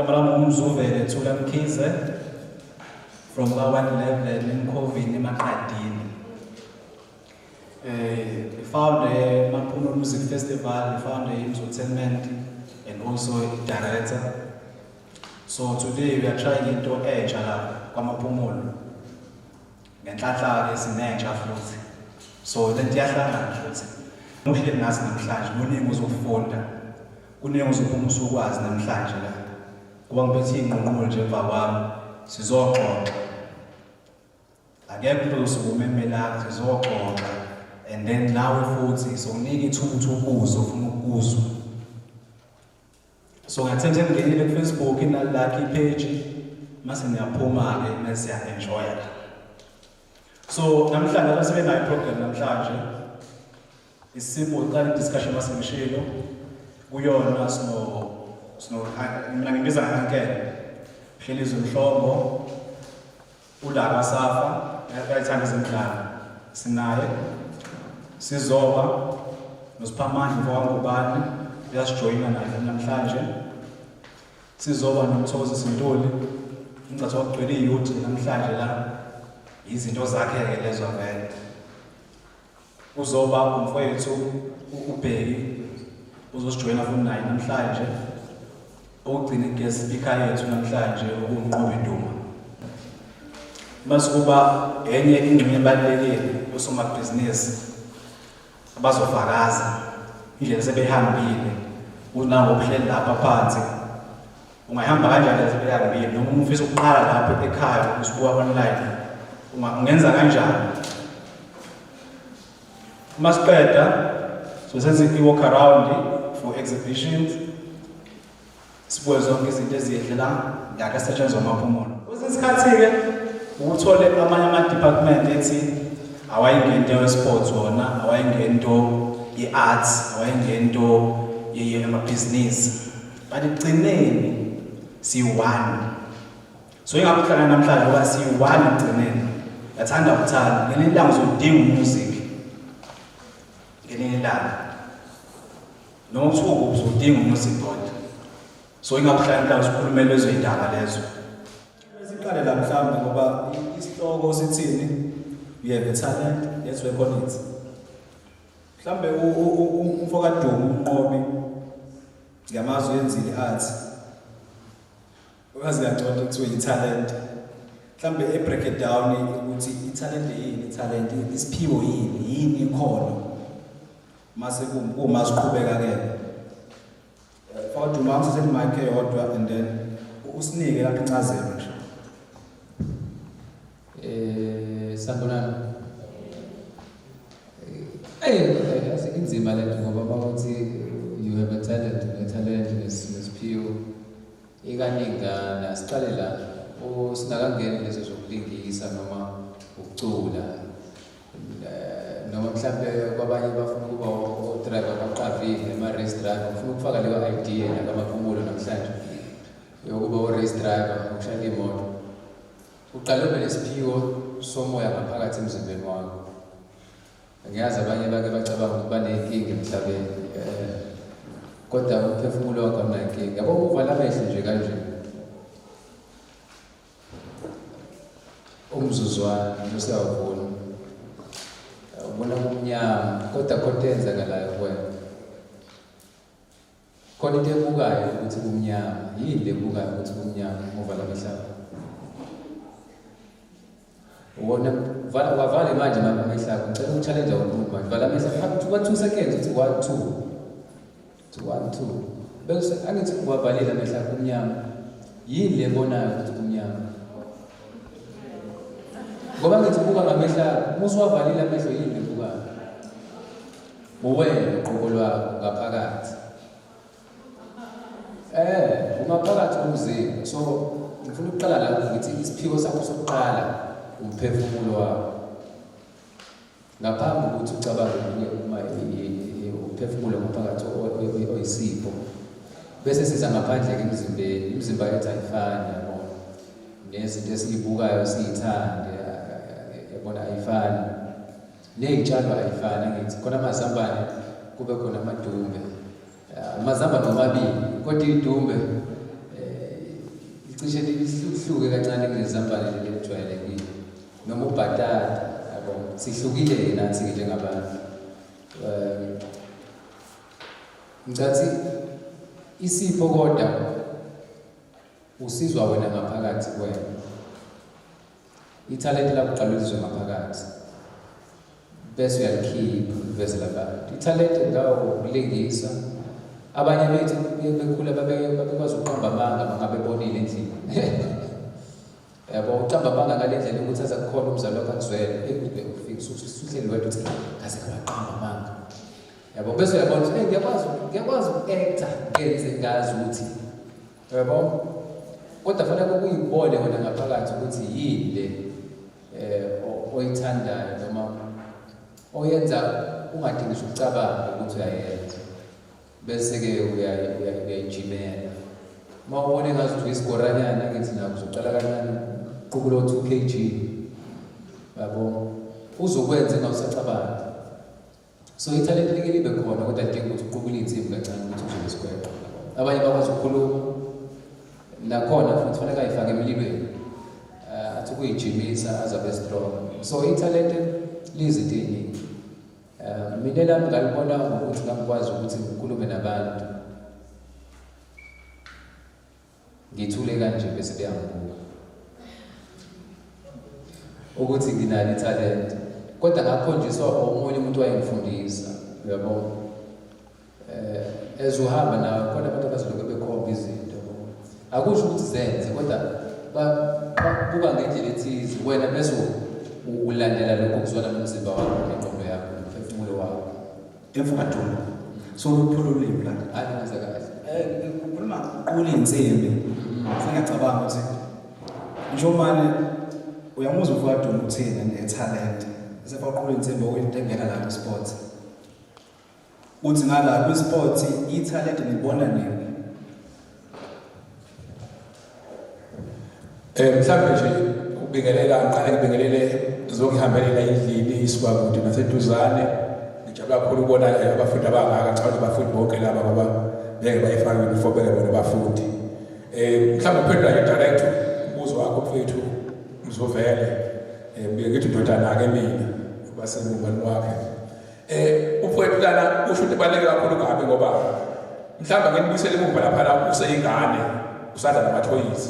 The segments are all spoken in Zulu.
Mzuvele to Mkhize from ILembe Mnqobi Maqadini. We found a Maphumulo Music Festival, we found a Mzutainment and also a director. So today we are trying into edge kwa Maphumulo. Ngenhlanhla esineja futhi. So lento iyahlangana futhi. Uhleli nasi namhlanje, kuningi uzofunda. Kuningi uzophuma usukwazi namhlanje la. Kuba ngiphethe ingqongqolo nje emva kwami sizoxoxa. Akekho uzomemela sizoxoxa and then nawe futhi sokunika ithuba ufuna ukuzwa. So ngathemba ngenile ku Facebook inalaki page mase niyaphuma ke mase enjoy la. So namhlanje asibe nayo program namhlanje. Isimple qala discussion masemshilo kuyona mina ngibiza ngankele Hlelizwe Mhlongo ulaka SAFA bayithanda izindlala sinaye sizoba noSphamandla Ngubane uyasijoyina naye namhlanje sizoba noMthokozisi Ntuli ingcathi wagcwele iyouth namhlanje la izinto zakhe ke lezo vele uzoba umfowethu uBheki uzosijoyina futhi naye namhlanje ogcina guest speaker yethu namhlanje uMnqobi Duma. Masikuba enye ingxenye ebalulekile yosomabhizinisi abazofakaza indlela sebehambile unangokuhlela lapha phansi ungahamba kanjani sebehambile noma ufisa ukuqala lapha ekhaya usibuka online ungenza kanjani masiqeda so senze i-walk around for exhibitions sibuye zonke izinto eziyehlela ngakasetshenzwa Maphumulo. Kwesinye isikhathi-ke ukuthole amanye ama-department ethi awayingento ye-sports wona, awayingento ye-arts, awayingento yamabhizinisi. But ekugcineni siyi-one. So ingakuhlangana namhlanje ngoba siyi-one ekugcineni. Yathanda ukuthanda. Ngelinye ilanga uzodinga umusic. Ngelinye ilanga. Noma kuthiwa uzodinga umusic kodwa. So ingakuhlangana sikhulume lezo indaba lezo. Siqale la mhlawumbe ngoba isihloko sithini? We have a talent, let's work on it. Mhlawumbe umfoka Duma Mnqobi ngamazwi enzile athi uyazi kangcono kuthiwa i-talent. Mhlawumbe break it down ukuthi i-talent yini, i-talent isiphiwo yini ikhono. Mase kuma siqhubeka ke. Mfoka Duma amthathe imic eyodwa and then usinike lapha incazelo nje. Sanibonani. Inzima lento ngoba bakuthi you have a talent nesiphiwo ikaningana siqale la sinakangena lezo zokulingisa noma ukucula noma mhlambe kwabanye bafuna ukuba o-driver baqavile ama-race driver ufuna ukufaka leyo idea nakamaphumulo namhlanje yokuba o-race driver ukushayela imoto uqale ube nesiphiwo somoya ngaphakathi emzimbeni wakho. Ngiyazi abanye bake bacabanga ukuthi banenkinga emhlabeni kodwa umphefumulo wakho awunankinga. Yabo uvala amehlo nje kanje umzuzwana usiyawubona ubona kumnyama kodwa konke enzakalayo kuwena khona into ebukayo ukuthi kumnyama yini le ebukayo ukuthi kumnyama uvala amehlo akho ubona wavala manje amehlo akho ngicela ukuchallenge umuntu manje vala amehlo akho for 2 seconds uthi 1 2 bese angithi uwavalile amehlo akho kumnyama yini le ebonayo ukuthi kumnyama ngoba ngithi ubuka ngamehlo akho musuwavalile amehlo yini le ebukayo uwena uqobo lwakho ngaphakathi ungaphakathi komzimba. So ngifuna ukuqala la ukuthi isiphiwo sakho sokuqala umphefumulo wakho ngaphambi kokuthi ucabange uma umphefumulo ngaphakathi oyisipho bese siza ngaphandle emzimbeni. Imizimba yethu ayifani yabona nezinto esiyibukayo siyithande yabona ayifani ney'tshalo ayifani. Ngithi khona amazambane kube khona amadumbe amazambane omabili kodwa idumbe licishe lihluke kancane kulezambane lelijwayelekile noma ubhatata yabo sihlukile nathi njengabantu ngathi isipho kodwa usizwa wena ngaphakathi kwena italent lakho qalulizwe ngaphakathi bese uyalikhipha bese labantu italent ngawo ukulingisa abanye bethu bekhula babekwazi ukuqamba amanga mangabe bonile endlini yabo uqamba amanga ngale ndlela ukuthi aza kukhona umzali wakhe akuzwele ufike usuhleli wedwa uthi ngaze ngaqamba amanga yabo bese uyabona ukuthi ngiyakwazi uku-acta ngenze ngazi ukuthi yabo kodwa fanele ukuyibone wena ngaphakathi ukuthi yini le oyithandayo noma oyenza ungadingisha ukucabanga ukuthi uyayenza bese-ke uyayijimela uma ubone ngazi ukuthi uyisikoranyana ngithi nako uzoqala kancane uqubulo 2 kg yabo uzokwenza engawusacabangi so ithalente like libe khona kodwa lidinga ukuthi uqubule iy'nsimbi kancane ukuthi uzobe isikwela abanye bakwazi ukukhuluma nakhona futhi fanele ayifake emlilweni athi ukuyijimisa azabe strong so ithalente lizinto ey'ningi mina lami ngalibona ngokuthi ngakwazi ukuthi ngikhulume nabantu ngithule kanje bese beyangibuka ukuthi nginalo ithalente kodwa ngakhonjiswa omunye umuntu wayengifundisa uyabona ezuhamba nawe khona abantu abazoloke bekhomba izinto akusho ukuthi zenze kodwa buka ngendlela ethize wena bese ulandela lokho kuzona nomzimba wakho nengqondo yakho nomphefumulo wakho emfakaduma so luphululile la ayenza kahle ukhuluma uqula insimbi singacabanga ukuthi njomane uyamuza ufakaduma uthina ne-talent sefa uqula insimbi okuyinto engena la kwi-sport uthi ngala kwi-sport i-talent nibona nini mhlawumbe nje ukubingelela ngiqale ngibingelele zokuhambelela endlini isibakude naseduzane ngijabula kakhulu ukubona abafundi abangaka cha ukuthi abafundi bonke laba ngoba beke bayifaka uniform beke bona abafundi mhlawumbe uphendula nje direct umbuzo wakho mfethu Mzuvele ngithi indodana ke mina ubasengubani wakhe uphethu lana usho ukuthi baleke kakhulu ngabe ngoba mhlawumbe nginibuyisele emumva lapha la useyingane usanda namathoyisi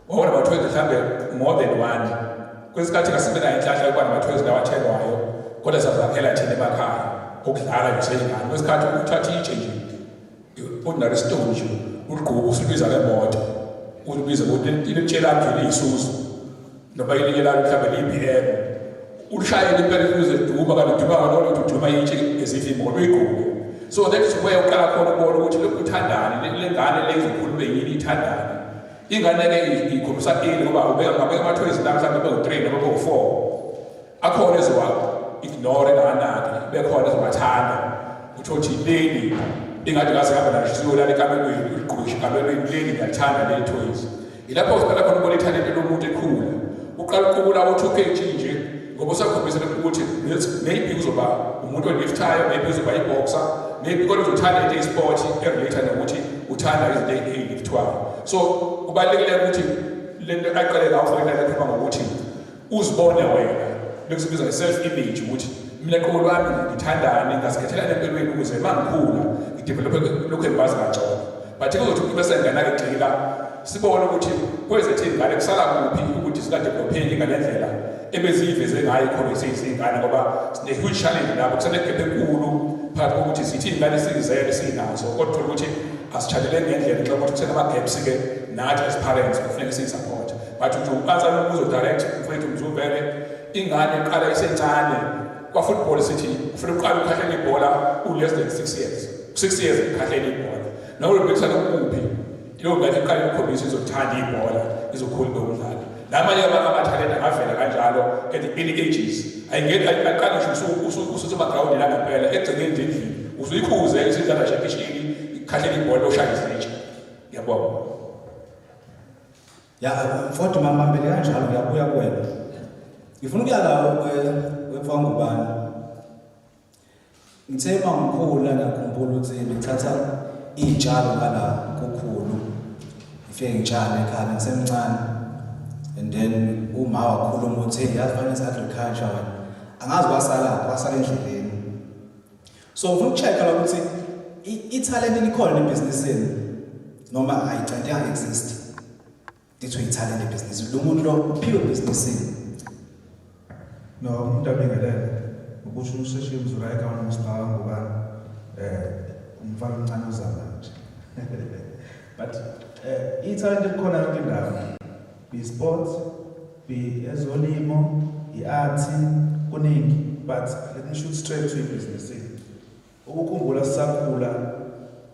wabona amathoyisi mhlawumbe more than one kwesikhathi kasibe nayo inhlahla yokuba namathoyisi lawathelwayo kodwa sazakhela thina emakhaya okudlala nje seyingane kwesikhathi uthatha itshe nje ordinary stone nje uligqubu usubiza ngemoto ulibiza ukuthi ilitshela nje liyisusu noma ilikela mhlawumbe liyi-BM ulishayele impela ukuze Duma kanti Duma ngalolo ukuthi Duma itshe ezithi imoto uyigqubu so that is where uqala khona ukubona ukuthi lokhu uthandani lengane lezokhuluma yini ithandani ingane-ke ikhombisa ini ngoba ngabeka amathoyisi la mhlawumbe bewu-3 noma bewu-4 akhona ezowa-ignore engakanaki bekhona ezobathanda utho ukuthi leli ingathi kaze hamba nalisiyo lala ekamelweni uligqushe ekamelweni leli ngiyalithanda leli thoyisi ilapho usiqala khona ubona ithalente lomuntu ekhula uqala uqubula u-2 kg nje ngoba usakhombisa ukuthi maybe uzoba umuntu oliftayo maybe uzoba i-boxer maybe kodwa uzothanda into ye-sport erelated nokuthi uthanda izinto ey'liftwayo so kubalulekile ukuthi lento aqale ngayo ufakela ekhuluma ngokuthi uzibone wena bekusibiza nge-self-image ukuthi mina qobo lwami ngithandani ngasikhethelani empilweni ukuze uma ngikhula ngidevelophe lokhu engibazi kangcono but kuzothi kube sengena-ke gxila sibone ukuthi kwezethu iy'ngane kusala kuphi ukuthi singadevelopheki ngale ndlela ebeziyiveze ngayo ikhona iseyizingane ngoba sine-huge challenge lapho kusenegephe enkulu phakathi kokuthi sithi iy'ngane siyizele siyinazo kodwa uthola ukuthi asitshaleleni ngendlela nxa ukuthi kusenama-gaps-ke nathi as parents kufuneka siyi-support but nje uqansa umbuzo direct mfethu Mzuvele ingane iqala isencane kwa-football sithi kufuneka uqala ukhahlele ibhola u-less than 6 years 6 years ikhahlele ibhola nawulibekisana kuphi leyo ngane iqala ukukhombisa izothanda ibhola izokhula bewudlala namanye amathalente angavela kanjalo at the early ages ayiqali nje ususemagrawundi langempela egcineni nje endlini uzuyikhuze isizana nje ekishini ikhahlele ibhola oshaya izitshe ngiyabonga ya mfowethu mamambele kanjalo ngiyabuya kuwena ngifuna ukuya la Mthetheleli Ngubane ngithe mangikhula ngakhumbula ukuthi ngithatha iy'tshalo ngala kukhulu ngifike ngitshale ekhaya ngisemncane and then uma wakhuluma uthi yafanele agriculture wena angazi wasala endleleni so ufuna ukucheck ukuthi i-talent likhona ebhizinisini noma ayicantanga exist dithu i-talent ebusiness lo muntu lo uphiwe ebhizinisini no umuntu abingelele ukusho usheshe Mzurayza kaMsphanga Ngubane umfana omncane uzamanje but i-talent likhona yonke indawo be sports be ezolimo i-art kuningi but let me shoot straight to business ukukhumbula sisakhula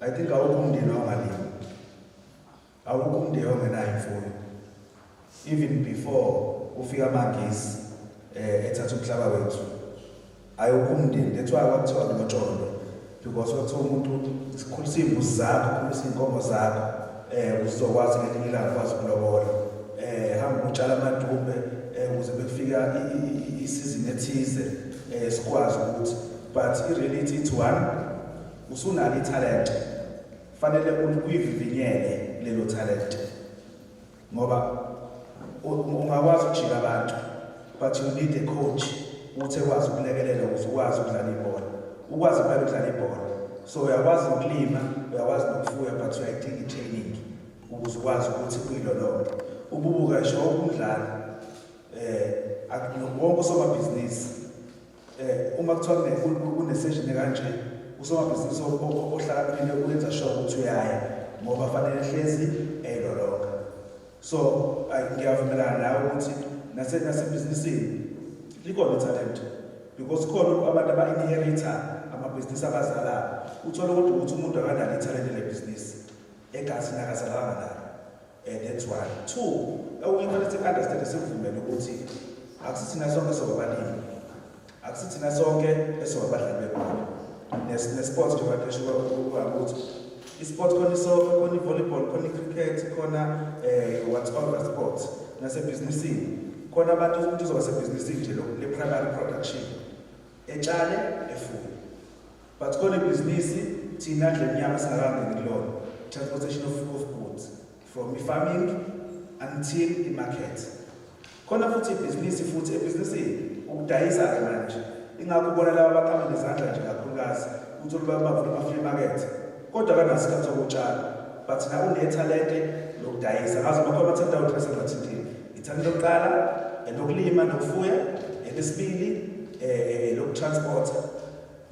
I think awukho umndeni ongalimi awukho umndeni ongenayo imfuyo even before ufika amagesi ethatha umhlaba wethu ayukho umndeni that's why kwathiwa ngotsholo because kwathiwa umuntu sikhulisa imbuzi zakho sikhulisa inkomo zakho uzokwazi ngelinye ilanga ukwazi ukulobola hamba utshala amadumbe ukuze bekufika isizini ethize sikwazi ukuthi but i-reality to one usunalo i-talent fanele uyivivinyele lelo talent ngoba ungakwazi ukujika abantu but you need a coach ukuthi ekwazi ukulekelela ukuze ukwazi ukudlala ibhola ukwazi phela ukudlala ibhola so uyakwazi ukulima uyakwazi nokufuya but uyayidinga i-training ukuze ukwazi ukuthi uyilolonge ububuka ngisho umdlalo wonke usomabhizinisi uma kuthiwa kune-session kanje usomabhizinisi ohlakaniphile uyenza sure ukuthi uyaya ngoba fanele hlezi eyilolonga so ngiyavumelana nawe ukuthi nasebhizinisini likhona italent because khona abantu aba-inheritha amabhizinisi abazalayo uthola ukuthi umuntu akanalo italent lebhizinisi egazini akazalanga nalo that's one two okuyifanele understand sikuvumele ukuthi akusithina sonke sobabalimi akusithina sonke esobabadlali bebhola nesports njengoba ngisho ukuthi isport khona isoccer khona ivolleyball khona icricket khona whatever sport nasebhizinisini khona abantu umuntu uzoba sebhizinisini nje le primary production etshale efuye but khona ibhizinisi thina ndle mnyama singakangeni kulona transportation of goods from farming until the market khona futhi ibhizinisi futhi ebhizinisini ukudayisa ke manje ingakho ubona laba abaqhamuka nezandla nje kakhulukazi uthola bavula ama-free market kodwa kanasikhathi sokutshala but na une-talente lokudayisa ngazi bakho amathatha awutresa ngathintini ithalente lokuqala elokulima nokufuya elesibili lokutransporta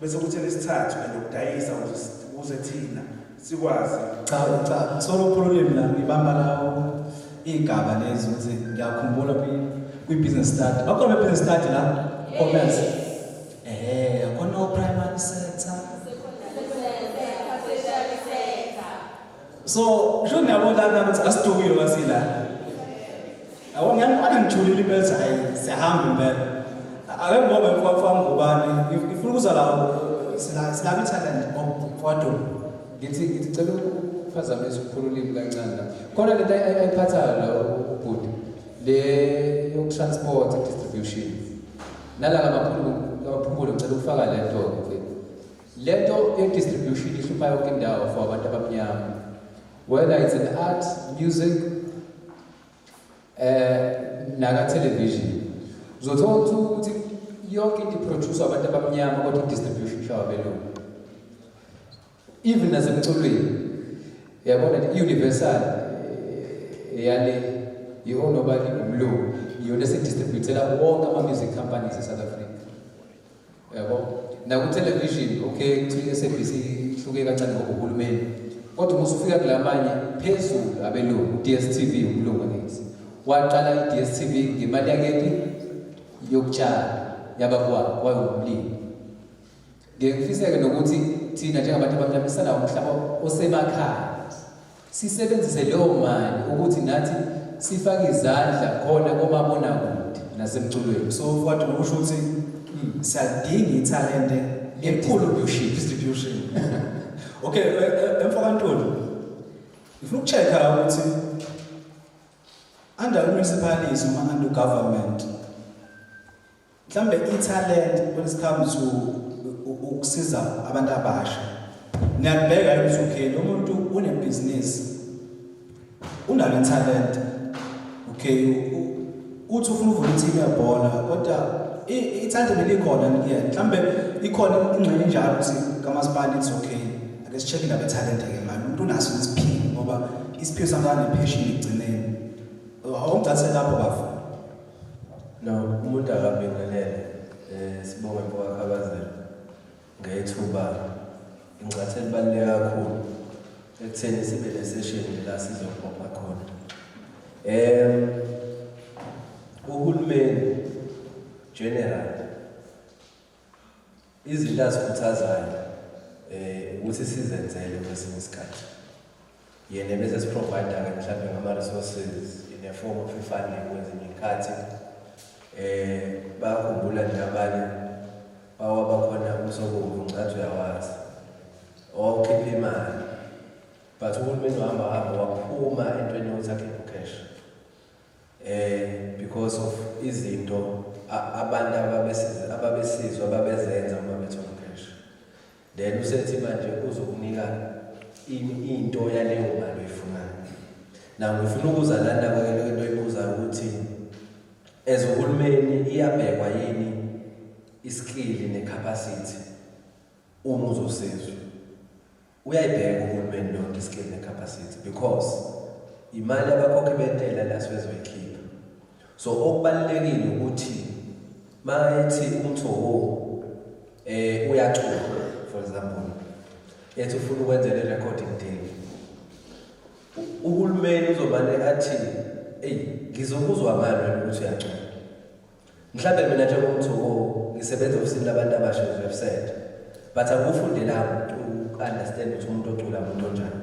bese kuthi elesithathu elokudayisa ukuze thina sikwazi cha solo problem la ngibamba lawo igaba lezi ukuthi ngiyakhumbula kwi-business study bakhona business study la commerce khona primary sector so shona yabona ukuthi asidukile wasila ngiyangibona ngijulile impela hayi siyahamba impela ake ngoba Mfumfu Ngubane ifuna ukuza la silaba talent ofwaduma ngithi cela ukuphazamisa ukukhululima kancane la khona lento ayiphathayo la ubhuti le yokutransport distribution nala Maphumulo ngicela ukufaka lento ye-distribution ihlupha yonke indawo for abantu abamnyama whether it's an art music naka-television uzothola ukuthi yonke into iproduce abantu abamnyama kodwa i-distribution shawa belungu even nasemculweni yabona i-universal yale i-onobali umlungu iyona esidistributela wonke ama-music companies e-South Africa yabo naku-television okay kuthiwa i-SABC ihluke kancane ngokuhulumeni kodwa musufika kulamanye phezulu abelungu DSTV umlungu ngithi waqala i-DSTV ngemali yakephi yokutshala yabakwaumlimi ngiyekufiseke nokuthi thina njengabantu abamnyamisana umhlaba osemakhaya sisebenzise leyo mali ukuthi nathi sifake izandla khona komabonakude nasemculweni so what ukusho ukuthi siyadinga italente enkulu distribution okay Ntuli ifuna ukuchecka ukuthi under municipalities noma under government mhlambe italent when it comes to ukusiza abantu abasha niyabheka ukuthi okay lo muntu une business unalo talent, okay, uthi ufuna uvula team yebhola kodwa ithanda belikhona yeah mhlambe ikhona ingxenye njalo ukuthi kamasipala it's okay ake sicheck indaba talent ke manje umuntu unaso isiphiwo ngoba isiphiwo samanje nepassion igcineni awungithathe lapho bafu no umuntu akabingelele sibonge mfowakhabazela ngeyithuba ingcathi elibaluleke kakhulu ekutheni sibe le session la sizoxoxa khona uhulumeni general izinto azikhuthazayo ukuthi sizenzele kwesinye isikhathi yena bese siprovide ke mhlawumbe ngama resources in a form of funding kwezinye ikhathi bakhumbula ndabanye bawaba khona umsobo ngcathi uyawazi okhipha imali but uhulumeni wahamba waphuma entweni yokukhipha cash because of izinto abantu ababesizwa babezenza uma bethola cash then usethi manje uzokunika into yaleyo mali oyifunayo na ngifuna ukuzalana kwelo into oyibuza ukuthi ezohulumeni iyabhekwa yini iskill necapacity uma uzosizwa uyayibheka uhulumeni lo iskill necapacity because imali abakhokhi bentela laswezoyikhipha so okubalulekile ukuthi mayethi umthowo uyacula for example ethi ufuna ukwenza le recording deal uhulumeni uzobane athi ngizokuzwa amandla ukuthi uyacula mhlawumbe mina njengomthowo ngisebenza ofisini labantu abasha website but akufundelanga understand ukuthi umuntu ocula umuntu onjani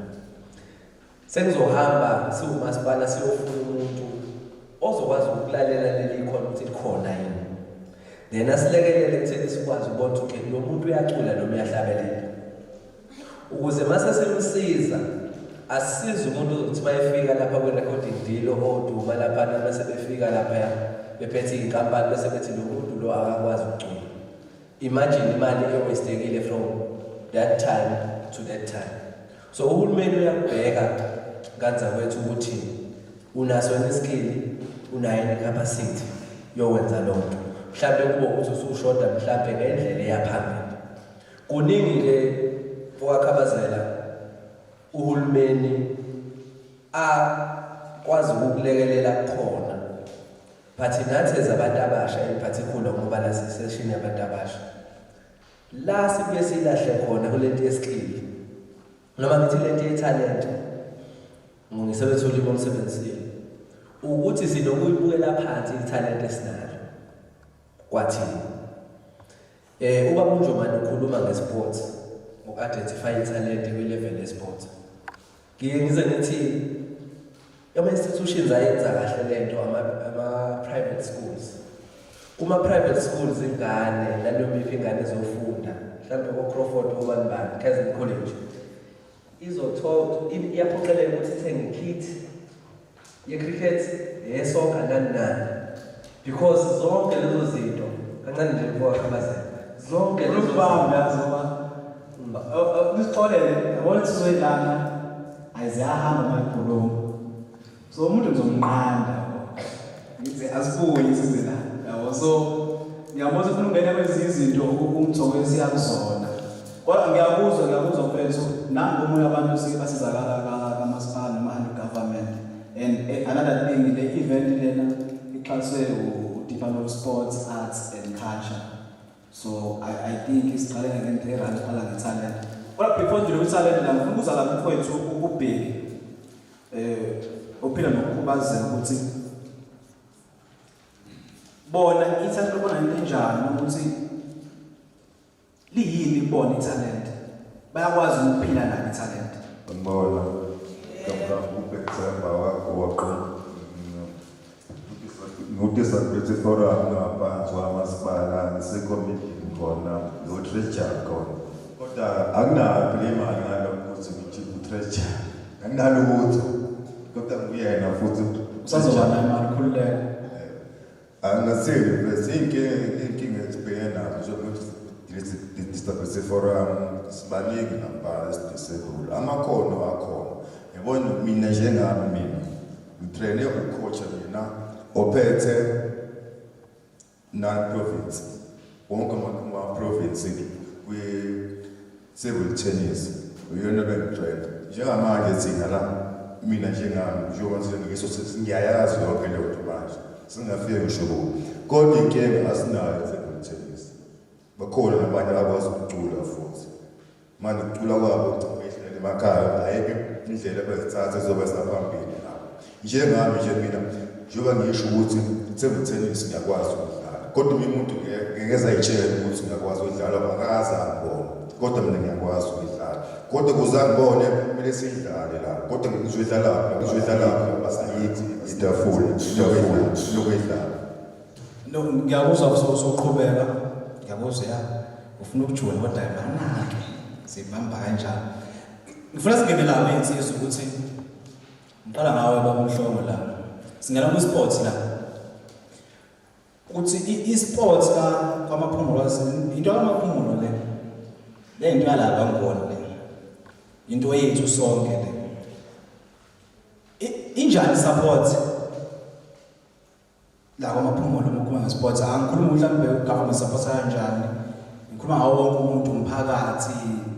sengizohamba siwumasipala siyofuna umuntu ozokwazi ukulalela leli khona ukuthi likhona yini then asilekelele ekutheni sikwazi ukubona ukuthi lo muntu uyacula noma uyahlabelela ukuze mase simsiza asisize umuntu ukuthi mayefika lapha kwi recording deal oduma lapha bese befika lapha bephethe inkampani bese bethi lo muntu lo akakwazi ukucula imagine imali ewastekile from that time to that time so uhulumeni uyakubheka kanza kwethu ukuthi unaso iskill unayo incapacity yokwenza lonto mhlawumbe kuba ukuthi usushoda mhlawumbe ngendlela eyaphambili kuningi ke wakhabazela uhulumeni akwazi ukulekelela khona but nathi ezabantu abasha in particular ngoba la session yabantu abasha la sibuye silahle khona kulento yeskill noma ngithi lento yetalent ngisebenza ulimo omsebenzini ukuthi sinokuyibukela phansi italent esinayo kwathini ubaba uNjomani ukhuluma ngesports uku-identify italent kwi-level yesports ngize ngithi ama-institutions ayenza kahle lento ama-private schools kuma-private schools ingane nanoma iphi ingane ezofunda mhlawumbe ko-Crawford obanibani Kaizen College iyaphoqelela ukuthi ithenge kit ye-cricket ye-soccer nani because zonke lezo zinto kancane nje kwakhabazela zonke lezo zinto yazoba nisixolele yabona sizoyilana ayizihamba mayikhuluma so umuntu uzomnqanda ngithi asibuye sizela yabo so ngiyabona ufuna ungena kwezinye izinto umthokozisi yakuzona kodwa ngiyabuzwa mfethu nangu omunye abantu basizakala kamasipala noma government and another thing le event lena ixhaswe u-Department of Sports, Arts and Culture so I think isiqale ngento erani qala ngetalent kodwa before nje lo-talent la ngifuna ukuzala mfowethu uBheki ophila nokukhubazeka ukuthi bona italent lobona into enjani ukuthi liyini kubona italent bayakwazi ukuphila nalo italent ngibona ngokubhekisela wakho ngudisability forum ngaphansi kwamasipala ngisekomitini khona lo-treasury khona kodwa akunayo le mali ngalo ukuthi ngithi u-treasury anginalo lutho kodwa nguyena futhi usazoba nayo imali khululeka angaseli bese inkinga esibhekene nazo njengokuthi disability forum sibaningi nampala esidisable amakhono akhona yabona mina njengami mina ngitraine ucoach mina ophethe non-province wonke ama-province kwi-table tennis uyona bengitraine njengamanje thina la mina njengami njengoba ngiso ngiyayazi yonke leyo nto manje singafike ngisho kodwa inkinga asinayo table tennis bakhona nabanye abakwazi ukucula futhi manje ukucula kwabo ugcina emakhaya ayike indlela bezithatha ezobe saphambili nabo njengami nje mina njengoba ngisho ukuthi table tennis ngiyakwazi ukudlala kodwa umuntu ngeke ayitshele ukuthi ngiyakwazi ukudlala bakaza ngibona kodwa mina ngiyakwazi ukudlala kodwa kuzangibone kumele sidlale la kodwa ngizoidlala basayithi itafula lokudlala no ngiyakuzwa soqhubeka ngiyakuzwa ya ufuna ukujula kodwa manake sibamba kanjani ngifuna singene la insizwa ukuthi ngiqala ngawe baba Mhlongo la singena ku sports la ukuthi i-sports la kwaMaphumulo into kaMaphumulo le into yalapha ngibona le into yethu sonke le injani support la kwaMaphumulo uma ngesports angikhuluma mhlawumbe ugovernment support kanjani ngikhuluma ngawo wonke umuntu umphakathi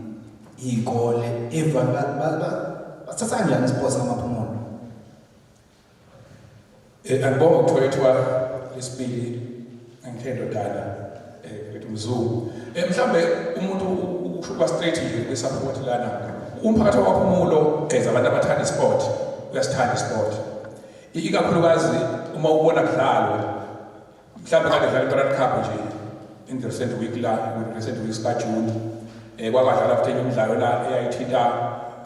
izikole everyone bathatha kanjani sports kaMaphumulo angibonga ukuthola lesibili angithendo dala kwethu Mzungu mhlambe umuntu ukushuka straight nje kwesupport lana umphakathi waMaphumulo abantu abathanda isport uyasithanda isport ikakhulukazi uma ubona kudlalwa mhlambe kade dlala iBarat Cup nje in the recent week ka June kwakadlala futhi imidlalo la eyayithinta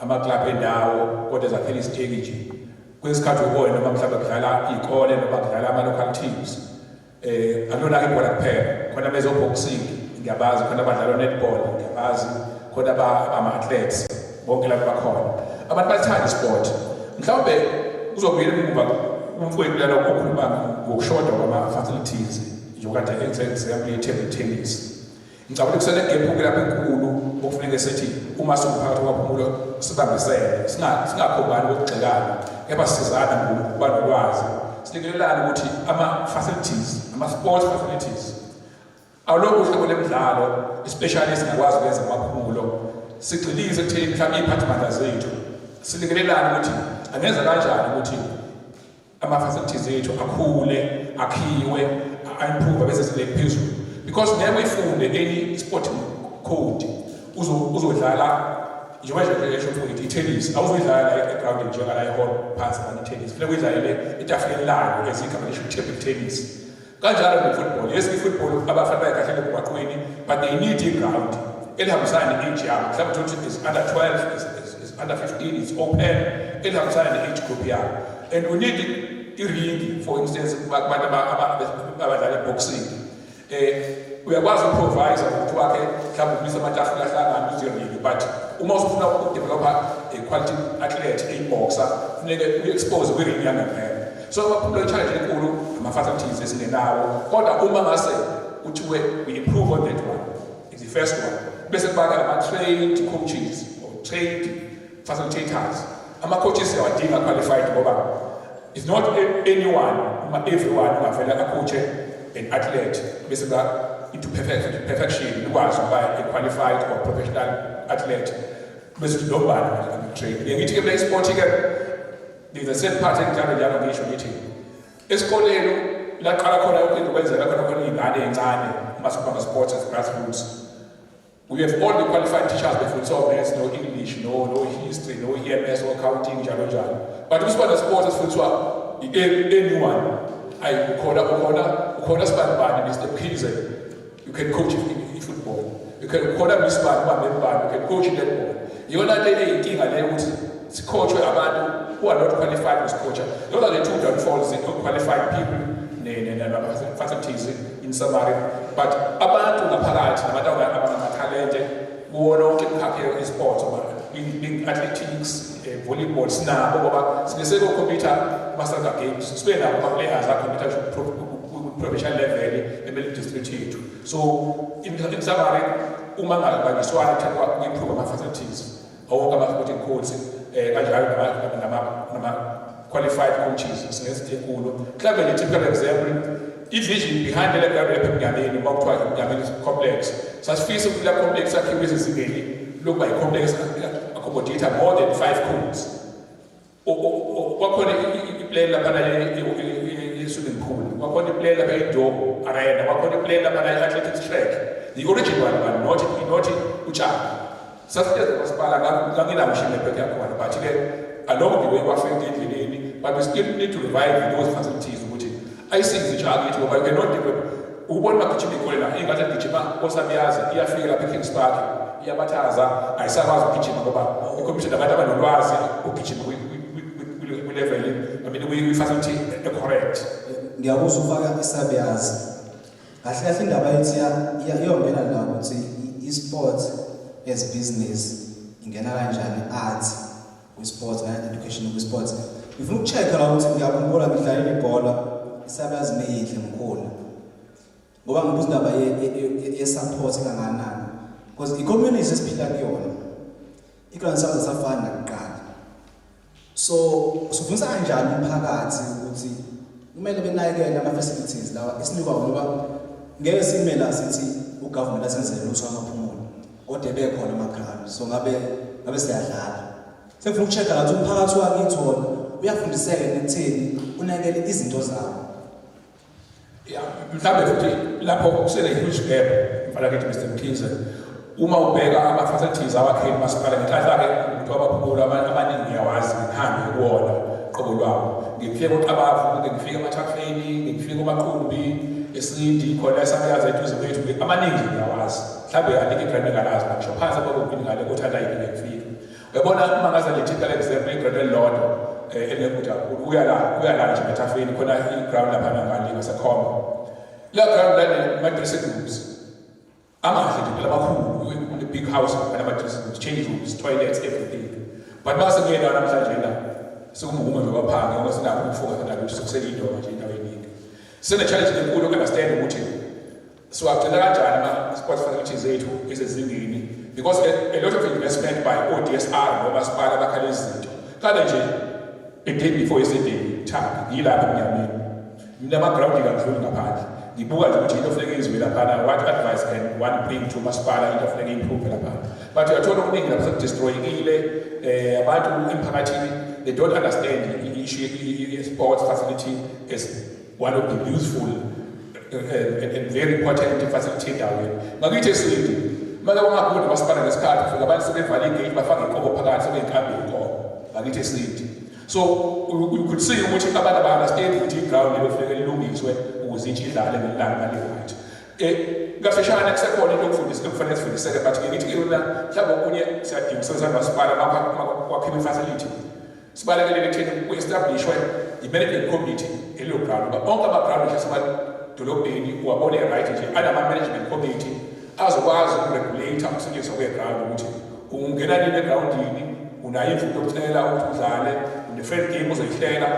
ama-club endawo kodwa zaphela isiteki nje kwesikhathi ubone noma mhlawumbe kudlala iy'kole noma kudlala ama-local teams akulona-ke ibhola kuphela khona bezo-boxing ngiyabazi khona abadlala netball ngiyabazi khona ama-athletes bonke labo bakhona abantu balithanda isport mhlawumbe uzobuyela emuva umfowethu lana okhuluma ngokushoda kwama-facilities njengokade example ye-table tennis ngicabanga ukuthi kusele-gap lapho enkulu okufuneke sithi uma siwumphakathi waMaphumulo sibambisene singakhombani kokugxekana kepha sisizana ngokuba nolwazi silekelelane ukuthi ama-facilities ama-sports facilities awulokhu uhlobo lemidlalo especially esingakwazi ukwenza amaphumulo sigxilise ekutheni mhlawumbe iy'phathimandla zethu silekelelane ukuthi angenza kanjani ukuthi ama-facilities ethu akhule akhiwe a-improve bese sibeke phezulu because ngeke uyifunde any sporting code uzodlala njengoba nje mfowethu i-tennis awuzuyidlala e-ground njengala i-hall phansi kana i-tennis funeka uyidlalele etafuleni layo ezigama lisho table tennis kanjalo ne-football yes i-football abafana bayikahle emgwaqweni but they need i-ground elihambisana ne-age yabo mhlawumbe ukuthi is under 12 is under 15 is open elihambisana ne-age group yabo and we need i-ring for instance kubantu abadlala i-boxing uyakwazi ukuprovise ukuthi wakhe mhlawumbe ukulisa amatafula ahlangana uziringi but uma usufuna ukudevelopha a-quality athlete eyi-boxer funeke uyi-expose kwi-ring yangempela so amaphumulo i-challenge enkulu ama-facilities esingenawo kodwa uma ngase kuthiwe we improve on that one is the first one bese kubaka ama-trained coaches or trained facilitators ama-coaches yawadinga qualified ngoba it's not anyone everyone ungavele akacoache an athlete bese into perfection ukwazi ukuba a-qualified or professional athlete bese kuthi nobani train ngithi-ke kule sport-ke there's a set part engijalo njalo ngisho ngithi esikoleni laqala khona ukwenzela khona iy'ngane ey'ncane uma sibanga sports as grassroots we have all the qualified teachers befundisa o-maths no English no history no EMS or accounting njalo njalo but usibana sports esifundiswa anyone ayi ukhona sibani Mr. Mkhize you can coach i-football you can ukhona misibani ubambembani you can coach i-netball yona le eyinkinga leyo ukuthi sicoachwe abantu who are not qualified as coacher those are the two downfalls qualified people facilities in summary but abantu ngaphakathi nabantu abanamatalente kuwona wonke imkhakha esports athletics volleyball sinabo ngoba sineseko-compyutha kuma-Soccer Games sibe nabo ama-players a-compyutha professional level emeli-district yethu so in summary uma ngabangiswana kuthathwa ku-improve ama-facilities awonke ama-sporting codes kanjalo nama qualified coaches singesithe kulo mhlawumbe nje typical example i-vision behind le ground lapha eMnyameni uma kuthiwa iMnyameni complex sasifisa ukuthi la complex akhiwe ezingeni lokuba i-complex accommodate more than 5 courts kwakhona i-plan laphana ye-swimming pool kwakhona i-plan lapha ye-door arena kwakhona i-plan laphana ye-athletics track the original one not utshani sasithethe masipala nganginamshini lebheki yakhona but-ke along the way kwafika endleleni but we still need to revive those facilities ukuthi ayisize itshakithi ngoba you cannot develop ubona bagijima ikole la ingathi agijima osabiyazi iyafika lapha eKings Park iyabathaza ayisakwazi ukugijima ngoba i-commission abantu abanolwazi ukugijima kwi-level kwi-facility correct. Ngiyakuzwa ufaka isabiyazi kahle kahle indaba yethi iyongena la ukuthi i-sport as business ingena kanjani art kwi-sports na education kwi-sports. Ngifuna ukucheck la ukuthi ngiyakhumbula ngidlala ibhola isabiyazi neyihle mkhulu ngoba ngibuza indaba ye-support kangakanani because i-community esiphila kuyona iground sakho safana nakuqala so sifundisa kanjani umphakathi ukuthi kumele benakekele ama-facilities lawa esinikwa ngoba ngeke simela sithi ugovernment asenzele lutho amaphumulo kodwa bekhona ama-ground so ngabe siyadlala sengifuna ukucheck la ukuthi umphakathi wakithi wona uyafundiseka ekutheni unakekele izinto zawo. Mhlawumbe futhi lapho kusele huge gap mfana kithi Mr Mkhize uma ubheka ama-facilities awakheli masipala ngenhlanhla-ke umuntu wabaphumulo abaningi ngiyawazi ngihambe kuwona qobo lwabo ngifike koQabavu ngifike eMathafeni ngifike koMaqumbi eSindi khona esabiyazi eduze kwethu amaningi ngiyawazi mhlawumbe anike igrand engalazi ngisho phansi abakubini ngale othanda yini ngifike uyabona uma ngaze le-typical example igrand elilodwa elekuthi uyala nje eMathafeni khona i-ground laphana ngale ngasekhomba la ground lane ama-dressing rooms amahle nje phela amakhulu the big house ama-dressing rooms change rooms toilets everything but mase kuyena namhlanje la sekumuhume nje kwaphanga ngoba sinakho ukufunga kanti ukuthi sokuselindoma nje indawo eningi sine-challenge enkulu uku-understand ukuthi siwagcina kanjani ama-sport facilities zethu ezezingeni because a lot of investment by ODSR nomasipala bakhala izinto kade nje a day before yesterday thaphi ngiyilapha eMnyameni nginama-ground kakudluli ngaphandle ngibuka nje ukuthi into funeka izwe laphana what advice can one bring to masipala into funeka improve laphana but uyathola okuningi lapha sekudestroyekile abantu emphakathini they don't understand the sports facility as one of the useful and very important facility endaweni ngakithi eSindi maka ungaboni masipala ngesikhathi ufika abantu sebevale igate bafake inkomo phakathi sebeyinkambi inkomo ngakithi eSindi so you could see ukuthi abantu aba-understand ukuthi i-ground lelo funeka lilungiswe ukuze intsha idlale ngelanga ngale-right kafeshane kusekhona into ekufanele sifundiseke but ngithi yona mhlawumbe okunye siyadinga ukusebenzisana nomasipala kwakhiwa i-facility sibalekele ekutheni ku-establishwe i-management committee elelo ground uba onke ama-ground nje asemadolobheni uwabone right nje anama-management committee azokwazi ukuregulate ukusetshenziswa kwe-ground ukuthi ungena nini egrawundini unayo imvume yokuhlela ukuthi udlale une-friend game uzoyihlela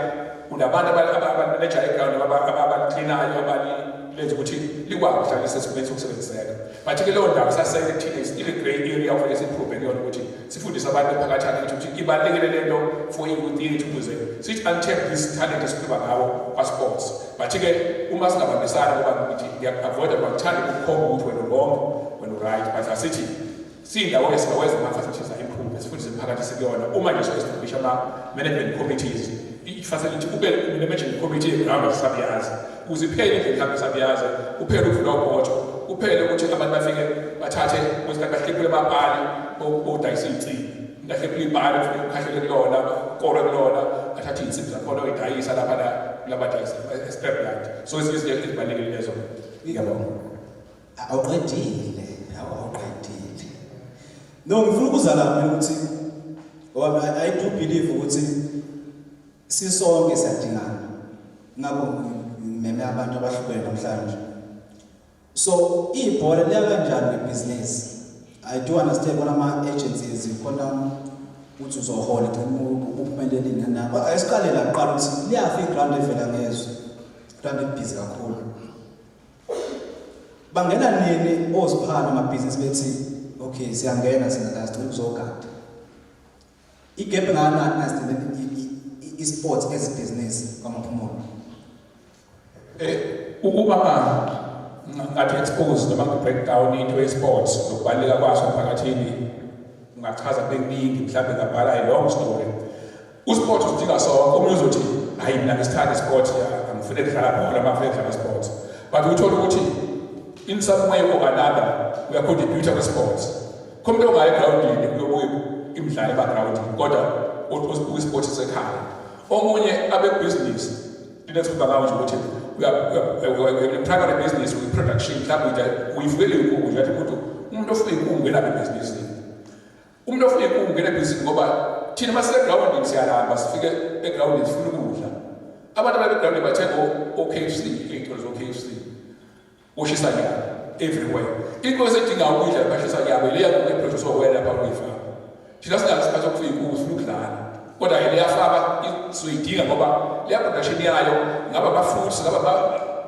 unabantu abamaneja eground abaklinayo abalenza ukuthi likwazi ukuhlala sesimeni sokusebenziseka but-ke leyo ndawo sasele thina ile-grey area ofanele siyiphruve kuyona ukuthi sifundise abantu emphakathini ukuthi ibalulekile le nto for i-youth yethu ukuze sithi untap this talent esikhuluma ngawo kwa-sports but-ke uma singabambisana ngoba ngithi ngiya-avoida ngoba ngithanda ukukhomba ukuthi wena wrong wena right but asithi siyindawo esingakwenza ama-facilities a-improve esifundise emphakathi sikuyona uma nje so-establish ama-management committees i-facility kube ne-management committee ye-ground sabiyazi ukuze iphele indlela ihambe sabiyazi uphele ukuvula ubhotsho uphele ukuthi abantu bafike bathathe ukuthi bahlephule amabhali bodayisa iy'nsimbi lahlephule ibhali ufike ukhahlele kulona ukore kulona athathe iy'nsimbi zakhona uyidayisa laphana kulabadayisa escrapland so izinto ezibalulekile lezo. Ngiyabonga. Awuqedile. No, ngifuna ukuza lapha ukuthi I do believe ukuthi sisonke siyadingana ngakho ngimeme abantu abahlukene namhlanje so ibhola liya kanjani ngebusiness I do understand bona ama-agencies khona ukuthi uzohola uphumelelini nabo ayisiqale la kuqala ukuthi liyafa iground evela ngezwe iground ebhizi kakhulu bangena nini oziphana amabhizinisi bethi okay siyangena singasigcina uzogada igap ngana i-sports as a business kaMaphumulo? Uma ngathi expose noma breakdown into e-sports nokubaluleka kwaso emphakathini ungachaza bekuningi mhlawumbe ngabhala i-long story. Usport udinga sonke omunye uzothi hayi mina ngisithanda isport angifune ukudlala bhola mafike ukudlala isport. But uthola ukuthi in some way or another we are contributor kwi-sports. Khona lo ngayi groundini uyobuya imidlalo eba-groundini kodwa kwi-sport isekhaya. Omunye abe-business inethuba ngawo nje ukuthi we are primary business with production mhlawumbe uyivukele inkungu nje athi umuntu ofuye inkungu ngena ebhizinisini. Umuntu ofuye inkungu ngena ebhizinisini ngoba thina masile-groundini siyalamba sifike e-groundini sifuna ukudla. Abantu ababe-groundini bathenga o-KFC, ey'tolo zo-KFC, oshisa nyama everywhere. Into esedinga ukudla bashisa nyama ileya kuneproduce owena lapha kuyifaka. Thina sinalo isikhathi sokufuya inkungu sifuna ukudlala. Kodwa leyafaka sizoyidinga ngoba leya production yayo ngaba ama-fruits, ngaba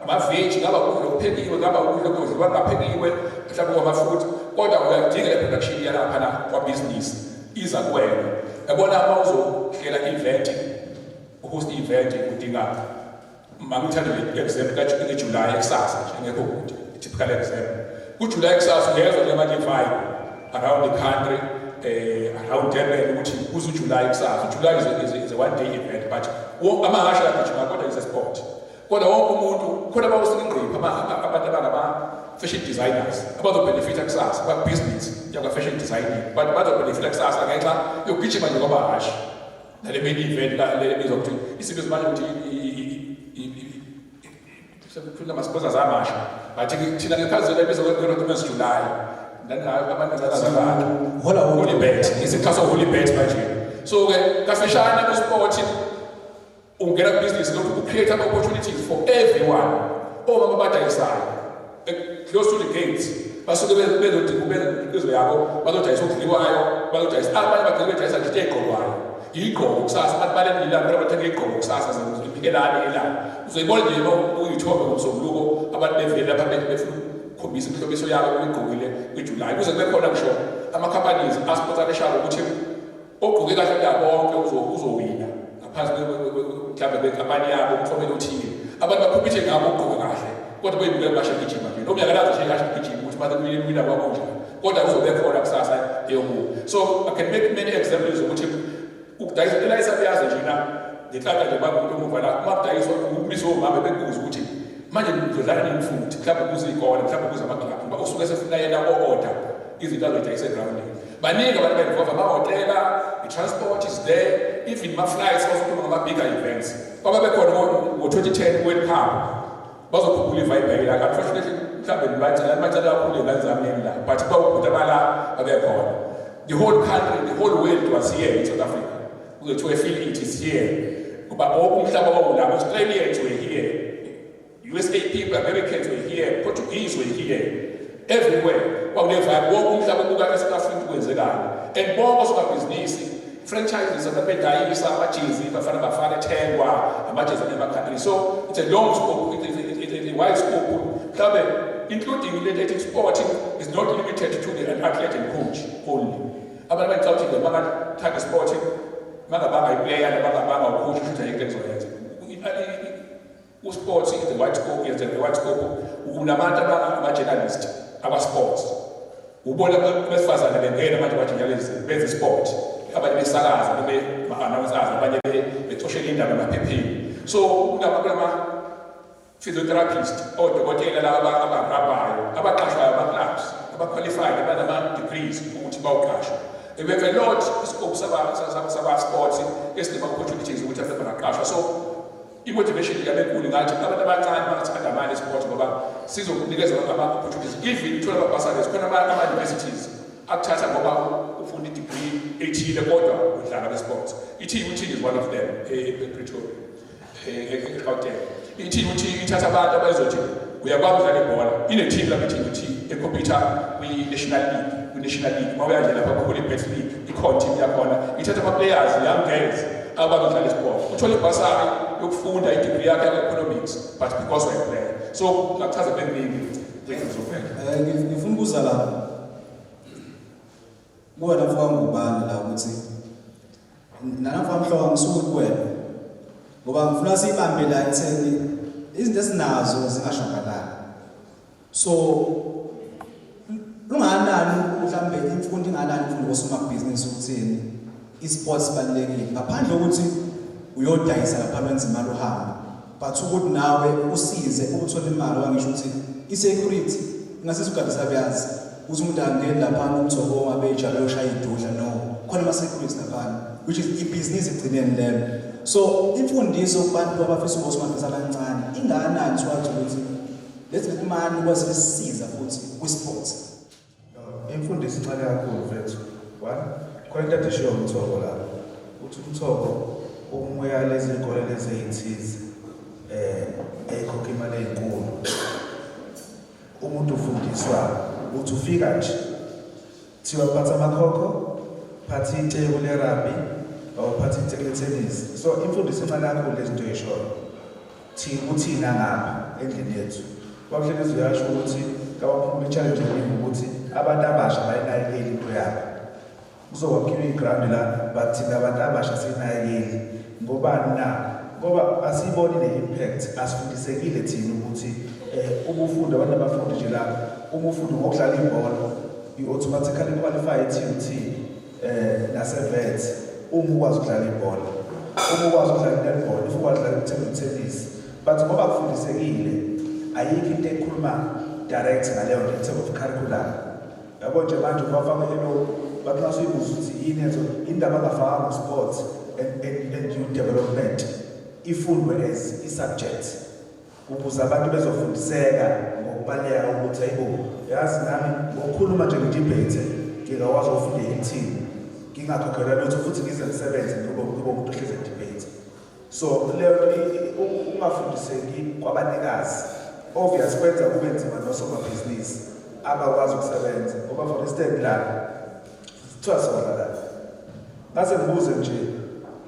ama-veg, ngaba ukudla okuphekiwe, ngaba ukudla okudliwa kungaphekiwe, mhlawumbe kwama-fruit. Kodwa uyayidinga le production yalaphana kwabhizinisi iza kuwena. Yabona uma uzohlela i-event, uhost i-event udinga mangithanda le-exam kaJulayi ekusasa nje engekho kude, i-typical exam. KuJulayi ekusasa uyezwa nje ama-divide around the country, around Durban ukuthi kuzuJulayi kusasa. uJulayi is a one-day event but amahasha agijima kodwa is a sport. Kodwa wonke umuntu khona bawusikingqipha abantu abangama-fashion designers abazobenefita kusasa kwa-business yakwa-fashion designing but bazobenefita kusasa ngenxa yokugijima nje kwamahasha. Nale main event lebizwa ukuthi isibizo manje ukuthi sekufuna ama-sponsors amasha but thina ngekhazi lebizwa kwe-Romance July Holy Bet, isikhathi so-Holy Bet manje. So-ke kafishane ku-sport ungena ku-business lokhu create opportunities for everyone. Omama abadayisayo close to the gates basuke bezodinga imikhizo yabo bazodayisa okudliwayo bazodayisa abanye bagcina bedayisa nje ey'gqokwayo igqoko kusasa abantu balendile abantu abathenga igqoko kusasa ziphikelane elana uzoyibona nje uyithombe ngomsombuluko abantu bevele lapha befuna ukukhombisa imihlobiso yabo beyigqokile kwiJulayi kuze kube khona ngisho ama-companies asponsorishayo ukuthi ogqoke kahle yabonke uzowina ngaphansi mhlawumbe benkampani yabo umfomelo othile abantu bakhuphishe ngabo ukugqoka kahle kodwa beyibukela basha gijima nje noma yakalazi nje kahle gijima ukuthi baze kuyina kwabo njani kodwa kuzobe khona kusasa eyomuko. So I can make many examples ukuthi ukudayisa elayisa njena ngehlaka nje babantu umuva la uma kudayiswa umbizo omama bekubuza ukuthi manje ngizodlala nini futhi mhlawumbe kuze ikona mhlawumbe kuze amaklabhu ngoba usuke sefuna yena o-order izinto azoyidayisa egrawundini. Baningi abantu ba-involve amahhotela, i-transport is there, even ma-flights bazokhuluma ngama-bigger events. Kwaba bekhona ngo-2010 World Cup bazokhuphula i-vibe la unfortunately mhlawumbe batshela kakhulu ey'ngane zami la but bawubuda bala babekhona. The whole country, the whole world was here in South Africa. Kuthiwa feel it is here. Ngoba umhlaba wawula, Australians were here, USA people, Americans were here, Portuguese were here, everywhere. Wawunevibe wonke umhlaba kuka South Africa kwenzekani. And bonke osomabhizinisi, franchises ababedayisa amajezi bafana ethengwa amajezi ema-country. So it's a long scope, it's a wide scope. Mhlawumbe including related sporting is not limited to the athlete and coach only. Abantu abacawuthi bangathanda sporting bangabanga iplayer nabangabanga ucoach ukuthi ayike kuzoyenza. Usports is the wide scope, is the wide scope. Unabantu ama-journalist aba-sports. Ubona besifazane bengena manje ba-journalist benza sport. Abanye besakaza ma-announcers abanye bethoshela indaba emaphepheni. So physiotherapist odokotela laba abarabhayo abaqashwayo ama-clubs aba-qualified abanama-degrees ukuthi bawuqashwa. We have a lot of scope saba-sports esinema-opportunities ukuthi abantu bangaqashwa. So i-motivation yabe nkulu ngathi abantu abancane bangathanda amanye esport ngoba sizokunikeza ama-opportunities. Even ithola ama-bursaries khona ama-universities akuthatha ngoba ufunda i-degree ethile kodwa udlala kwe-sports. I-TUT is one of them ePretoria, eGauteng. I-TUT ithatha abantu abazothi uyakwazi udlala ibhola ine-team lapha i-TUT ekhompyutha kwi-national league uma uyanje lapha kwa-Holy Bet League ikhona team yakhona ithatha ama-players young girls abazodlala isport uthole ibhasari yokufunda i-degree yakhe ya-economics but because we're player. So ngakuchaza bekuningi ngifuna ukuza lapha kuwena Mthokozisi Ngubane la ukuthi nanafa Mhlongo ngisuke kuwena ngoba ngifuna sibambe la ekutheni izinto esinazo zingashabalali. So lunganani mhlambe imfundo inganani imfundo kosomabhizinisi ukuthini i-sports balekile ngaphandle ukuthi uyodayisa lapha wenza imali uhamba, but ukuthi nawe usize ukuthola imali wangisho ukuthi i-security ingasizugabisa byazi ukuthi umuntu angene lapha umthoko wabeja beyoshaya idudla no khona ama-security lapha which is i-business egcineni lelo. So imfundiso kubantu abafisa ukosomabhizinisi abancane inganani twathi ukuthi let's let imali ukwazi besisiza futhi kwi-sports. Imfundiso incane kakhulu mfethu. One, khona into eshiyo umthoko la. Uthi umthoko umoya lezi zikole lezi ezithize ekhokha imali enkulu. Umuntu ufundiswa uthi ufika nje thiwa phatha amakhokho, phatha iteko le-rugby, awuphatha iteko le-tennis. So imfundiso incane kakhulu lezi zinto ey'shoyo. Uthina ngapha endlini yethu. Kwakuhlezi uyasho ukuthi kawaphuma i-challenge eningi ukuthi abantu abasha bayinakekeli into yabo. Kuzokwakhiwa iground la bathina abantu abasha siyinakekeli. Ngobani na? Ngoba asiyiboni ne-impact, asifundisekile thina ukuthi uma ufunda abantu abafundi nje la, uma ufunda ngokudlala ibhola, you-automatically qualify i-TUT nase-vet uma ukwazi ukudlala ibhola. Uma ukwazi ukudlala i-netball, if ukwazi ukudlala i-table tennis. But ngoba kufundisekile, ayikho into ekhuluma direct ngaleyo nto in terms of curriculum. Yabo nje manje bafaka elo bathi nasuyibuza ukuthi yini ezo indaba abafaka ngo-sports and youth development ifundwe as i-subject ukuze abantu bezofundiseka ngokubaluleka ukuthi hayibo yazi nami ngokukhuluma nje ngidebate ngingakwazi ukufunda i-team ngingakhokhelwa lutho futhi ngize ngisebenze ngoba umuntu ohlezi edebate. So leyo ungafundiseki kwabanikazi obvious kwenza kube nzima nosomabhizinisi abakwazi ukusebenza ngoba for instance la kuthiwa sola la ngase ngibuze nje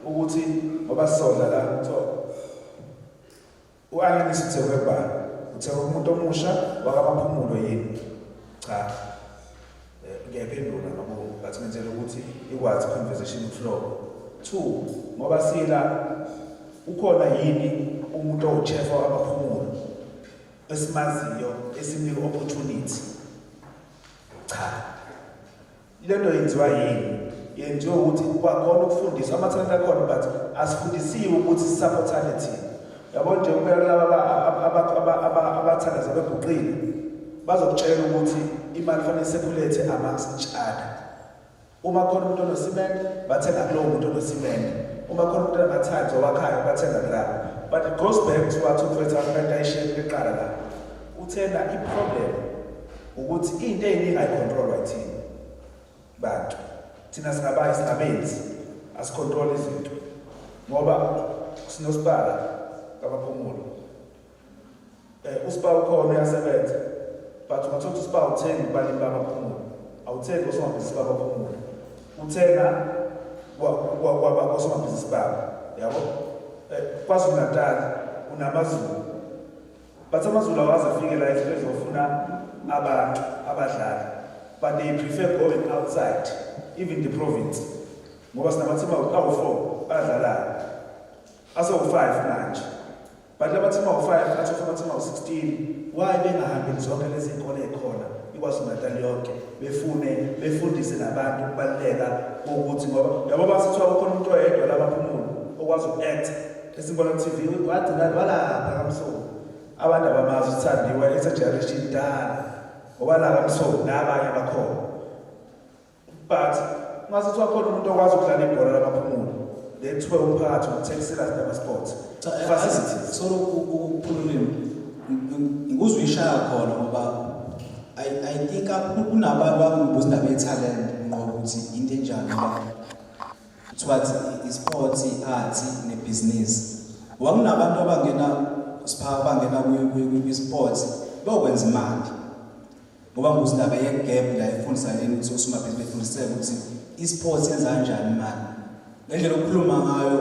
ukuthi ngoba sola la kuthiwa u-Anyanisi uthekwe bani uthekwe umuntu omusha wakamaphumulo yini cha ngiyaphendula ngoba bathi ngenzela ukuthi ikwazi conversation flow. 2 ngoba sila ukhona yini umuntu ochief wakamaphumulo esimaziyo esimnika opportunity. Cha lento yenziwa yini yenziwa ukuthi kwakhona ukufundisa amathalente akhona but asifundisiwe ukuthi sisupportane thina. Yabo nje kumele laba abathandaza beguqile bazokutshela ukuthi imali fanele circulate amongst each other. Uma khona umuntu onosimende bathenga kulowo muntu onosimende, uma khona umuntu onamathanzi owakhayo bathenga kulapho. But it goes back to what ufethu akanayishela eqala la. Uthena i-problem ukuthi into eyiningi ayicontrolwa yithina bantu. Thina singabenzi asicontrol izinto ngoba sinosipala kaMaphumulo. Usipala ukhona uyasebenza but ungathola usipala uthenga kubalimi bakaMaphumulo, awuthengi osomabhizinisi bakaMaphumulo, uthenga kwabakosomabhizinisi babo. Yabo KwaZulu-Natal unamaZulu but amaZulu awazi afike la ezofuna abantu abadlali but they prefer going outside even the province ngoba sinamathima awu-4 adlalayo asawu-5 manje but labathima awu-5 athi amathima awu-16 why bengahambeli zonke lezi nkolo ekhona iKwaZulu-Natal yonke befundise nabantu ukubaluleka kokuthi ngoba yabo basithiwa ukhona umuntu oyedwa labaphumulo okwazi uku-act esimbona ku-TV wathi walapha kaMsomi abantu abamazi uthandiwe esa-generation dala ngoba la kaMsomi nabanye bakhona but ungasithiwa khona umuntu okwazi ukudlala ibhola labaphumulo lethiwe umphakathi ukuthengisela nama-sports facilities. So ukukhululima ngikuzwa ishaya khona ngoba I think kunabantu abangibuza indaba ye-talent Mnqobi ukuthi into enjani ngoba kuthiwa i-sports, i-art ne-business. Wakunabantu abangena kwi-sports bakwenza imali ngoba ngikuza indaba ye-gap la ifundisa leni ukuthi osomabhizinisi befundiseke ukuthi i-sports yenza kanjani imali. Ngendlela okukhuluma ngayo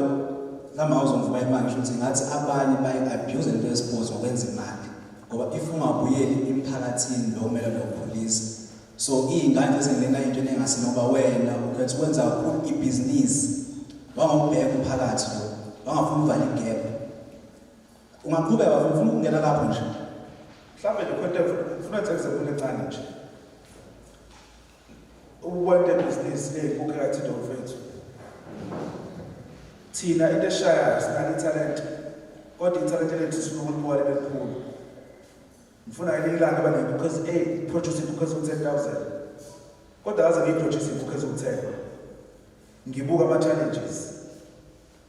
nama uzomvuka imali ngisho ukuthi ngathi abanye bayi-abuse into ye-sports ngokwenza imali ngoba if ungabuyeli emphakathini lo kumele lokhulisa. So iy'ngane ezingena into engasi ngoba wena ukhetha ukwenza kakhulu ibhizinisi wangawubheka umphakathi lo wangafuna uvala igap. Ungaqhubeka ufuna ukungena lapho nje. Mhlawumbe le content ufuna example encane nje. Uwente business ebukeka Thando mfethu. Thina into eshaya sinale talent. Kodwa italent lethu sifuna ukulibuka lebekhulu. Ngifuna ilanga abane because produce because of 10,000. Kodwa aze ngiproduce because of 10. Ngibuka ama challenges.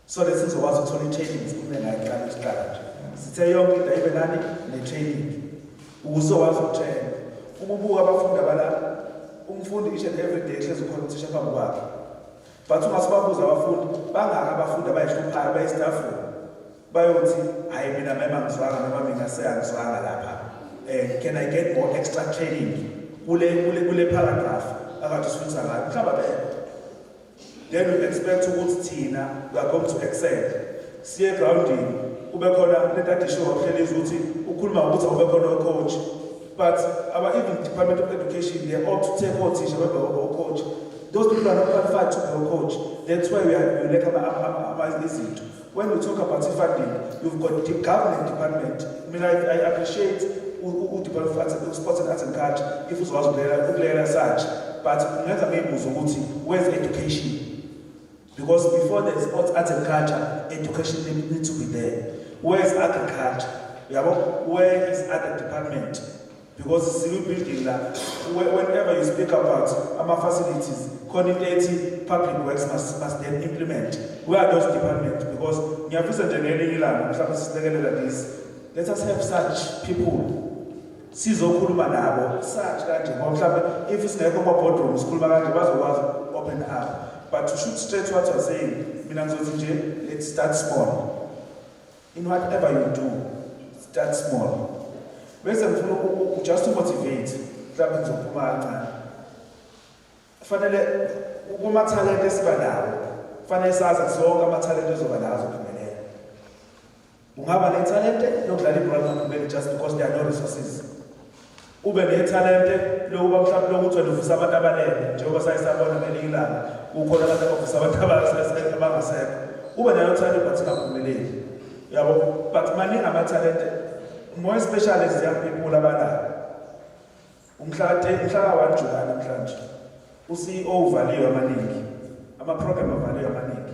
So that sizokwazi ukuthola i-training sikhulume ngayo kuqala isiqala nje. Sithe yonke into ibe nani ne-training. Uzokwazi ukutshela. Ukubuka abafundi abala umfundi each and every day ehlezi ukhona uthisha phambi kwakhe. But ungasibabuza abafundi bangaka abafundi abayihluphayo abayistafuni. Bayothi hayi mina mema ngizwanga noma mina seyangizwanga lapha. Can I get more extra training? Kule paragraph akathi sifundisa ngayo. Mhlawumbe then we expect ukuthi thina we are going to excel. Siye grounding ube khona let that show Hlelizwe ukuthi ukhuluma ukuthi ube khona coach. But our even Department of Education, they ought to take out teacher or coach. Those people are not qualified to be a coach. That's why we like when we talk about funding, you've got the government department. I mean, I appreciate who develop sports and arts and culture if it was there such. But where's education? Because before there's sports, arts and culture, education needs to be there. Where's agriculture? Where is other department? Because civil building, whenever you speak about our facilities, coordinating public works must then implement. Where are those departments? Because let us have such people. Such if it's not about boardrooms, open up. But to shoot straight what you're saying, let's start small. In whatever you do, start small. Just to motivate, fanele uma talent esibanawo fanele sazi sonke ama talent ezobanazo kuphelele. Ungaba ne talent lokudlala ibhola kuphelele just because there are no resources. Ube ne talent lokuba mhlawumbe lokuthi ufisa abantu abalele njengoba sayisabona ngelilanga ukhona abantu abafisa abantu abangasekho. Ube nayo talent but ingaphumeleli. Yabo but maningi ama talent more especially as young people abanayo. Umhla 1 July namhlanje uCEO uvaliwe amaningi ama-program avaliwe amaningi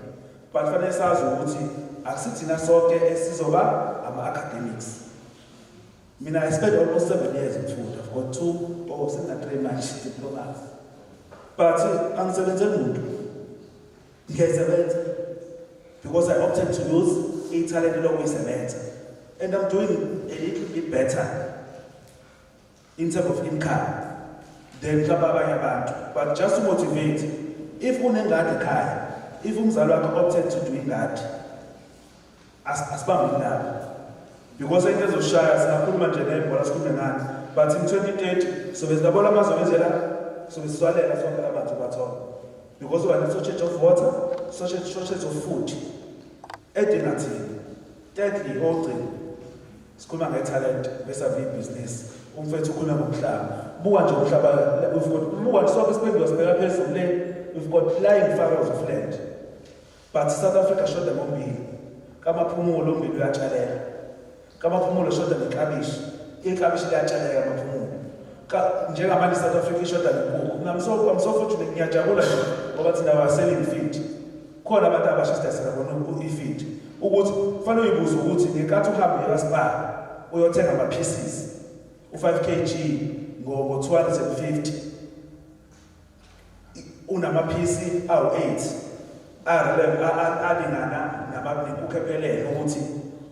but fanele sazi ukuthi akusithina sonke esizoba ama-academics. Mina I spent almost 7 years in food. I've got 2 or 3 much diplomas. But angisebenze muntu ngiyasebenza because I opted to use a talent lokuyisebenza and I'm doing a little bit better in terms of income than abanye abantu. But just to motivate, if unengadi ekhaya, if umzali wakhe opted to do ingadi, asibambe indaba. Because into ezoshaya singakhuluma nje nebhola sikhulume ngani. But in 2030 so bezabona amazobenzela so besizwalela sonke abantu bathola. Because we need shortage of water, shortage of food. Edinathi. Thirdly, ogcina sikhuluma ngetalent bese business. Umfethu ukhuluma ngomhlaba. Buka nje umhlaba buka sonke isiphendulo sibeka phezulu le we've got flying furrows of land. But South Africa shoda ngombili. Kamaphumulo ombili uyatshalela. Kamaphumulo shoda neklabishi. Iklabishi liyatshalela kamaphumulo. Njengamanje South Africa shoda nenkukhu. I'm so fortunate ngiyajabula nje ngoba thina wa selling feed. Khona abantu abashista sibona ifeed. Ukuthi kufanele uyibuze ukuthi ngenkathi uhambe eSpa uyothenga ama pieces u5 kg ngo 250 unamaphisi awu8 alingana namaphiko ephelele ukuthi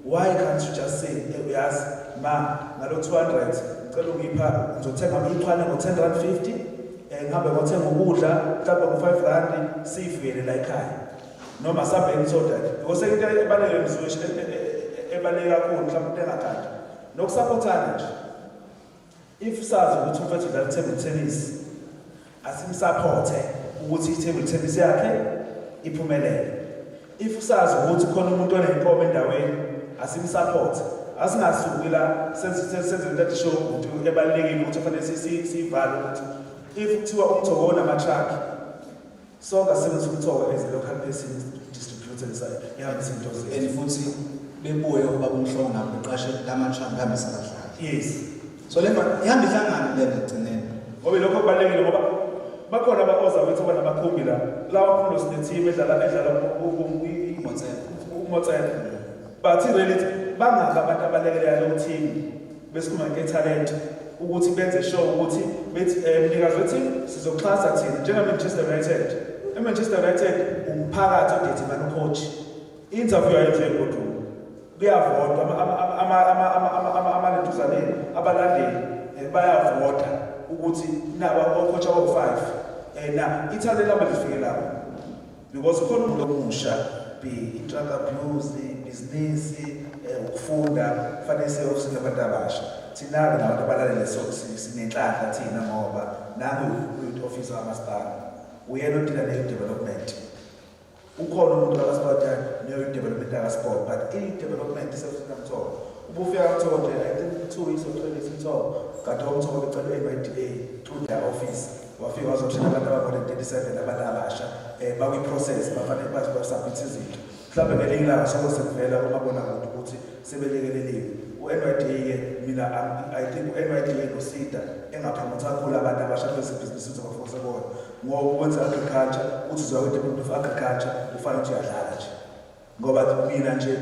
why can't you just say uyazi ma ngalo 200 ngicela ungipha ngizothenga iqhwane ngo10.50 ngihambe ngothenga ukudla mhlawumbe ngo5 sivele la ekhaya noma sabe insoda because into ebaleke mzwisho ebaleka kakhulu mhlawumbe engakade nokusupportana nje. If sazi ukuthi umfethu udlala table tennis asimsupporte ukuthi i-table tennis yakhe iphumelele. If sazi ukuthi khona umuntu onenkomo endaweni asimsupporte. Asingasuki la senze that show ukuthi ebalekile ukuthi fanele sivale ukuthi if kuthiwa umthoko onama-truck sonke asebenza umthoko as a local person distributor. futhi ihambisa into zethu. And futhi bebuye ubaba uMhlongo nabo beqashe lamanshami behambisa abahlali. Yes. So le ihamba ihlangana le egcineni. Ngoba lokho kubalekile ngoba bakhona abakoza wethu abanabakhumbi la. Lawa mfundo sineteam edlala uMotsela. But really bangaka abantu abalekelayo lo team besikhuluma ngetalent ukuthi benze show ukuthi bethi mnikazi wethi sizoxhasa thina njengaManchester United. eManchester United umphakathi odedimana ucoach. Interview ayenze kodwa kuyavotwa amalentuzaneni abalandeli bayavota ukuthi naba ocoach aba5 na italent labo lifike lapho because khona umuntu omusha be drug abuse business ukufunda fanele siyofika abantu abasha thina nabantu abalalele sinenhlanhla thina ngoba nangu officer wamasipala uyena odila ne-development ukhona umuntu akasport ne-development akasport but i-development isefika ubufika Mthokozisi nje I think 2 weeks or 3 weeks Mthokozisi kade uMthokozisi becela i-NYDA through their office wafika wazothina abantu abangona-37 abantu abasha bakwi-process bafanele basubmit izinto mhlawumbe ngelinye ilanga sokusevela kumabona kude ukuthi sebelekeleliwe u-NYDA mina I think u-NYDA nosida engapromotha kakhulu abantu abasha bezebhizinisi ukuthi bafokuse bona ngoba ukwenza agriculture uthi uzakwe-department of agriculture ufane ukuthi uyadlala nje ngoba mina nje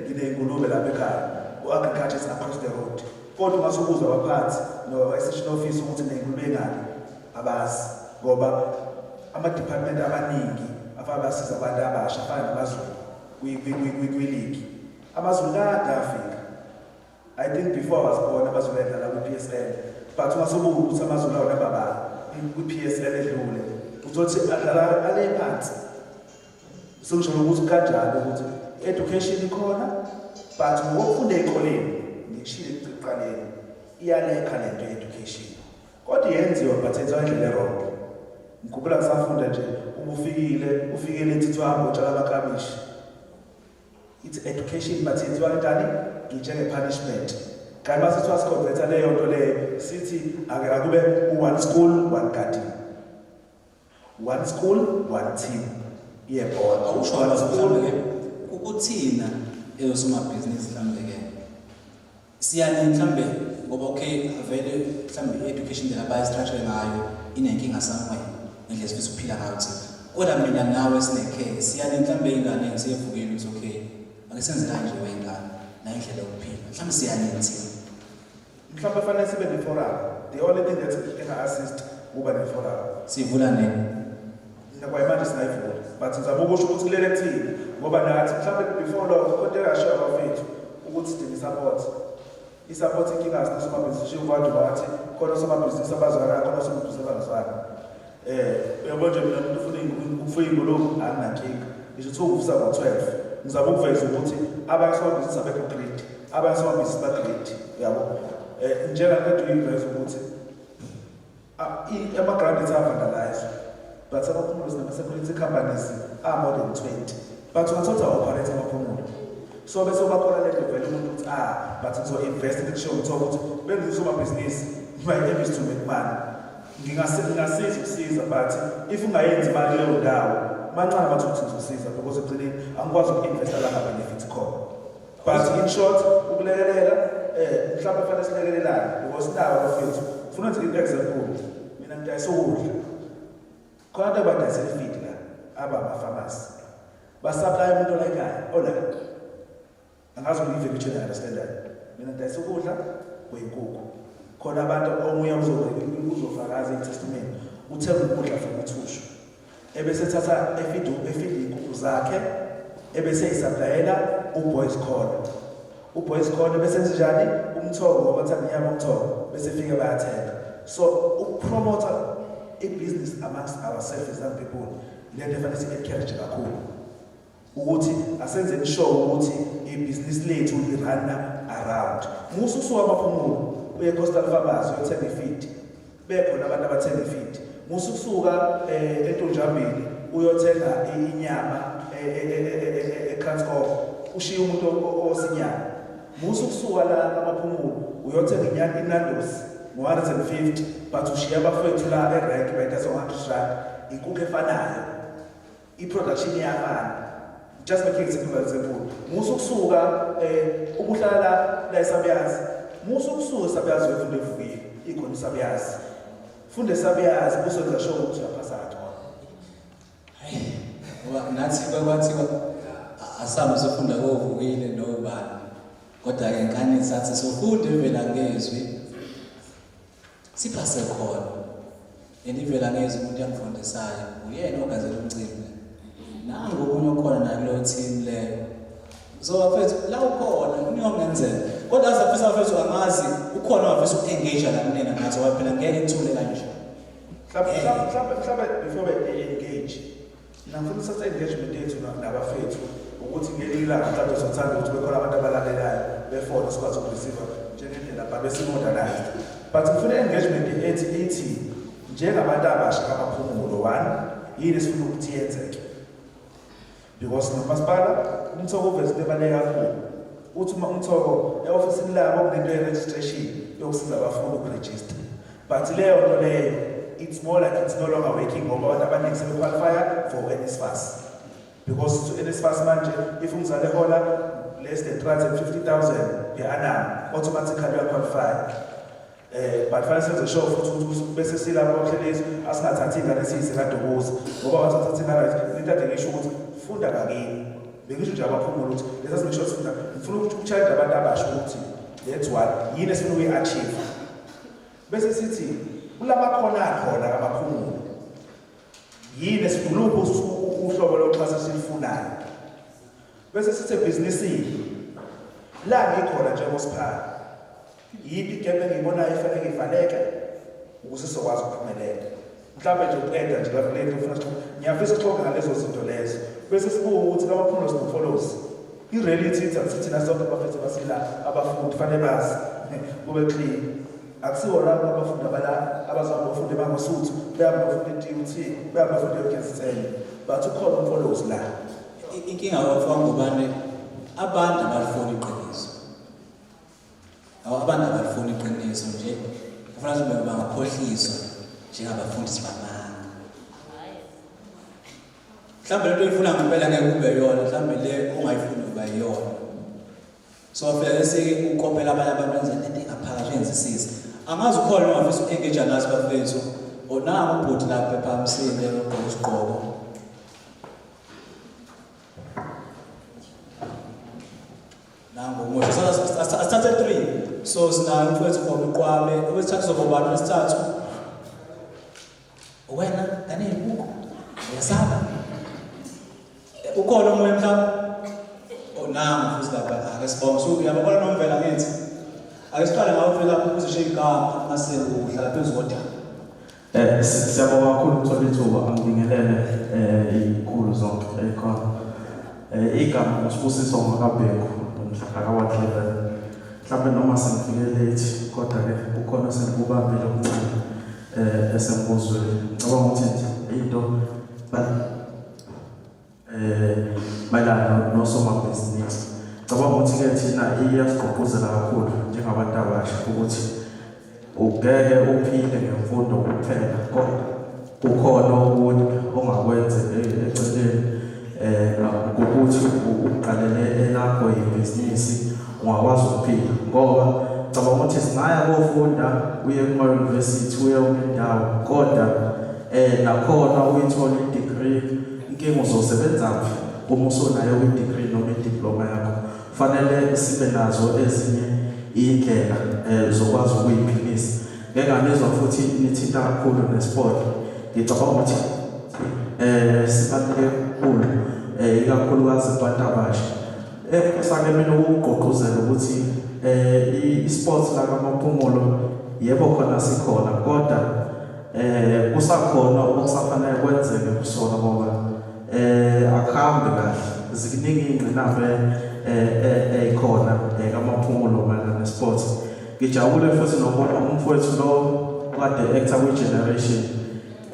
nginey'ngulube lapha ekhaya u-agriculture is across the road kodwa ungasubuza abaphathi no-extension office ukuthi ney'ngulube engani abazi ngoba ama-department abaningi afake basiza abantu abasha afana namaZulu kwiligi amaZulu kade afika I think before I was born amaZulu edlala kwi-PSL but ungasubuza ukuthi amaZulu awona babala kwi-PSL edlule uzothi adlala ale phansi sokusho ukuthi kanjalo ukuthi education ikhona but ngokufunda ezikoleni ngishilo ekuqaleni iyalekha lento education kodwa yenziwa but yenziwa ngendlela errong ngikhumbula ngisafunda nje ufikile ethi tuhamba utshala amaklabishi it's education but yenziwa kanjani njenge-punishment kanti mase kuthiwa sikonvetha leyo nto leyo sithi akube one school one garden one school one team yebhola awusho mhlawumbe ukuthina ezosomabhizinisi mhlawumbe ke siyani mhlawumbe ngoba okay vele mhlawumbe i-education la bayistructure ngayo inenkinga somewhere ngendlela sifisa ukuphila ngayo thina kodwa mina nawe sinekhe siyani mhlawumbe ingane ngisiyevukile ukuthi okay ake senze kanje wengane na indlela yokuphila mhlawumbe siyani thina mhlawumbe fanele sibe ne-forum the only thing that can assist kuba ne-forum sivula nini nakwayimanje sinayivula but ngizabe ukusho ukuthi kulele kuthini ngoba nathi mhlawumbe before lokho kodwa eyashiya abafethu ukuthi sidinga i-support inkinga sinosomabhizinisi ukwazi bathi khona osomabhizinisi abazwana khona osomabhizinisi abangazwana uyabo nje mina umuntu ufuna ukufuya ingulube anginankinga ngisho kuthiwa uvusa ngo-12 ngizabe ukuveza ukuthi abanye osomabhizinisi abekho-grade abanye osomabhizinisi ba-grade uyabo njengakade uyiveza ukuthi ama-grants are-vandalized but Maphumulo sinama-security companies are more than 20 but ungathatha operate Maphumulo so bese ubakhona lento vele umuntu ukuthi but ngizo-invest kusho ukuthi bengize usomabhizinisi my aim is to make money ngingasiza ukusiza but if ungayenzi imali leyo ndawo mancane bathi ukuthi ngizosiza because ekugcineni angikwazi uku-investa la nga-benefit khona but in short ukulekelela mhlawumbe fanele silekelelane because nawo bafethu ufuna ukuthi i-example mina ngidayisa ukudla khona abantu abadayisela ifeed la abamafamasi basupply umuntu olayikhaya ola angazi ukuthi ive kuthina understand mina ngidayisa ukudla kweyinkukhu khona abantu omunye uzofakaza i-testimony uthenga ukudla from uthushu ebese ethatha efeed inkukhu zakhe ebese isaplayela uboys corner bese njani umthongo ngoba thanda inyama umthongo bese fike bayathenga so ukupromotha i-business amongst ourselves as young people lento efanele si-encourage kakhulu ukuthi asenzeni sure ukuthi ibhizinisi lethu lirana around mususuka Maphumulo uye coastal farmers uyothenga ifeed bekhona abantu abathenga ifeed mususuka eNtonjambili uyothenga inyama eKranskop ushiya umuntu osinyama musukusuka la Maphumulo uyothenga inyama inandos ngo-150 but ushiya abafethu la erank bayidayisa ngo-100 rand inkukhu efanayo i-production iyafana just making example musukusuka ubuhlala la esabiyazi musukusuka esabiyazi wefunde evukile ikhona esabiyazi funde esabiyazi busenza sure ukuthi uyaphasa kathona hayi ngoba nathi kwathiwa asami sofunda kovukile nobani kodwa ke nkani sathi sofunde ivela ngezwi siphase khona endivela ngezwi umuntu yangifundisayo uyena ogazela umcimbi nangu okunye okhona nakulo team leyo so mfethu la ukhona uniyongenzela kodwa azafisa mfethu angazi ukhona wafisa ukuengage la kunena ngathi waphela ngeke ngithule kanje mhlawumbe before engage nafuna satha engagement yethu nabafethu ukuthi ngelila mhlawumbe sothanda ukuthi bekhona abantu abalalelayo befona sikwazi ukureceive njengendlela babesimodernized but ngifuna engagement ethi njengabantu abasha kaMaphumulo 1 yini esifuna ukuthi yenzeke because nomasipala umthoko uveze into ebaluleke kakhulu uthi uma umthoko e-ofisini labo kunento ye-registration yokusiza abafundi ukuregister but leyo nto leyo it's more like it's no longer working ngoba abantu abaningi sebequalifya for NSFAS because to NSFAS manje if umzali ehola less than 350,000 per annum automatically uyaqualify but fanele senze sure futhi bese silapho Hlelizwe asingathathi ingane esiyisekadukuza ngoba wathatha ingane into ade ngisho ukuthi funda kakini bengisho nje abaphumulo ukuthi lesa simisho sifunda ngifuna ukuchallenge abantu abasha ukuthi that's what yini esifuna ukuyi-achieve bese sithi kulamakhono akhona kaMaphumulo yini esifuna uhlobo lokuxhasa esilufunayo bese sithi ebhizinisini la ngikhona njengosiphala yiphi igebe engiyibonayo efanele ivaleke ukuze sizokwazi ukuphumelela mhlawumbe nje uqeda nje lapho lento ufuna ukuthi ngiyafisa ukuxoxa ngalezo zinto lezo bese sibuka ukuthi kaMaphumulo sino-follows i-reality ithi thina sonke abafethu basila abafundi fanele bazi kube clear akusiwo lapho abafundi abazama bafunde bangosuthu beyabe bafunde i-DUT beyabe bafunde i-KZN but ukhona umfollows la inkinga yabafana ngubane abantu abalifuna iqiniso abantu abalifuna iqiniso nje kufanele ukuthi bangakhohliswa njengabafundisi bamanga mhlawumbe lento oyifuna ngempela ngeke kube yona mhlawumbe le ungayifuni ukuba yiyona so vele sekukopela abanye abantu benze into engaphakathi enzisise angazi ukhona ongafisa uku-engage nazi bafethu onanga ubhuti lapha ephakamisile ogqoka isigqoko nango umusho asithathe 3 so sinayo mfethu ngokuqwame obesithathu zokubana lesithathu wena kaneyibukho uyasaba ukhona umoya mhlawumbe onanga futhi lapha ake sibonge so uyabona Nomvelo ngithi ake siqale ngawo phela ukuzishiya igama amaseko uhlala phezulu kodwa siyabonga kakhulu ukuthola ithuba angibingelele izikhulu zonke ekhona igama uSibusiso ngakabheko akawakhela mhlawumbe noma sengifike late kodwa ke ukhona sengikubambile umncane esembuzweni ngicabanga ukuthi into mayelana nosomabhizinisi ngicabanga ukuthi ke thina iyasigqugquzela kakhulu njengabantu abasha ukuthi ugeke uphile ngemfundo kuphela kodwa kukhona okunye ongakwenza eceleni ngokuthi uqalele elakho ibhizinisi ungakwazi ukuphila ngoba ngicabanga ukuthi singaya kofunda uye kuma-university uye umendawo kodwa nakhona uyithola i-degree inkinga uzosebenzaphi uma usunayo i-degree noma i-diploma yakho kufanele sibe nazo ezinye iy'ndlela zokwazi ukuyiphilisa ngeke nganizwa futhi nithinta kakhulu nesport ngicabanga ukuthi sibaluleke kakhulu ikakhulukazi abantu abasha sake mina ukugqugquzela ukuthi i-sports la kaMaphumulo yebo khona sikhona kodwa kusakhona okusafanele kwenzeke kusona ngoba akuhambi kahle ziningi iy'ngqinamba ey'khona kaMaphumulo mayelana nesports ngijabule futhi nobona umfowethu lo kade actor kwi-generation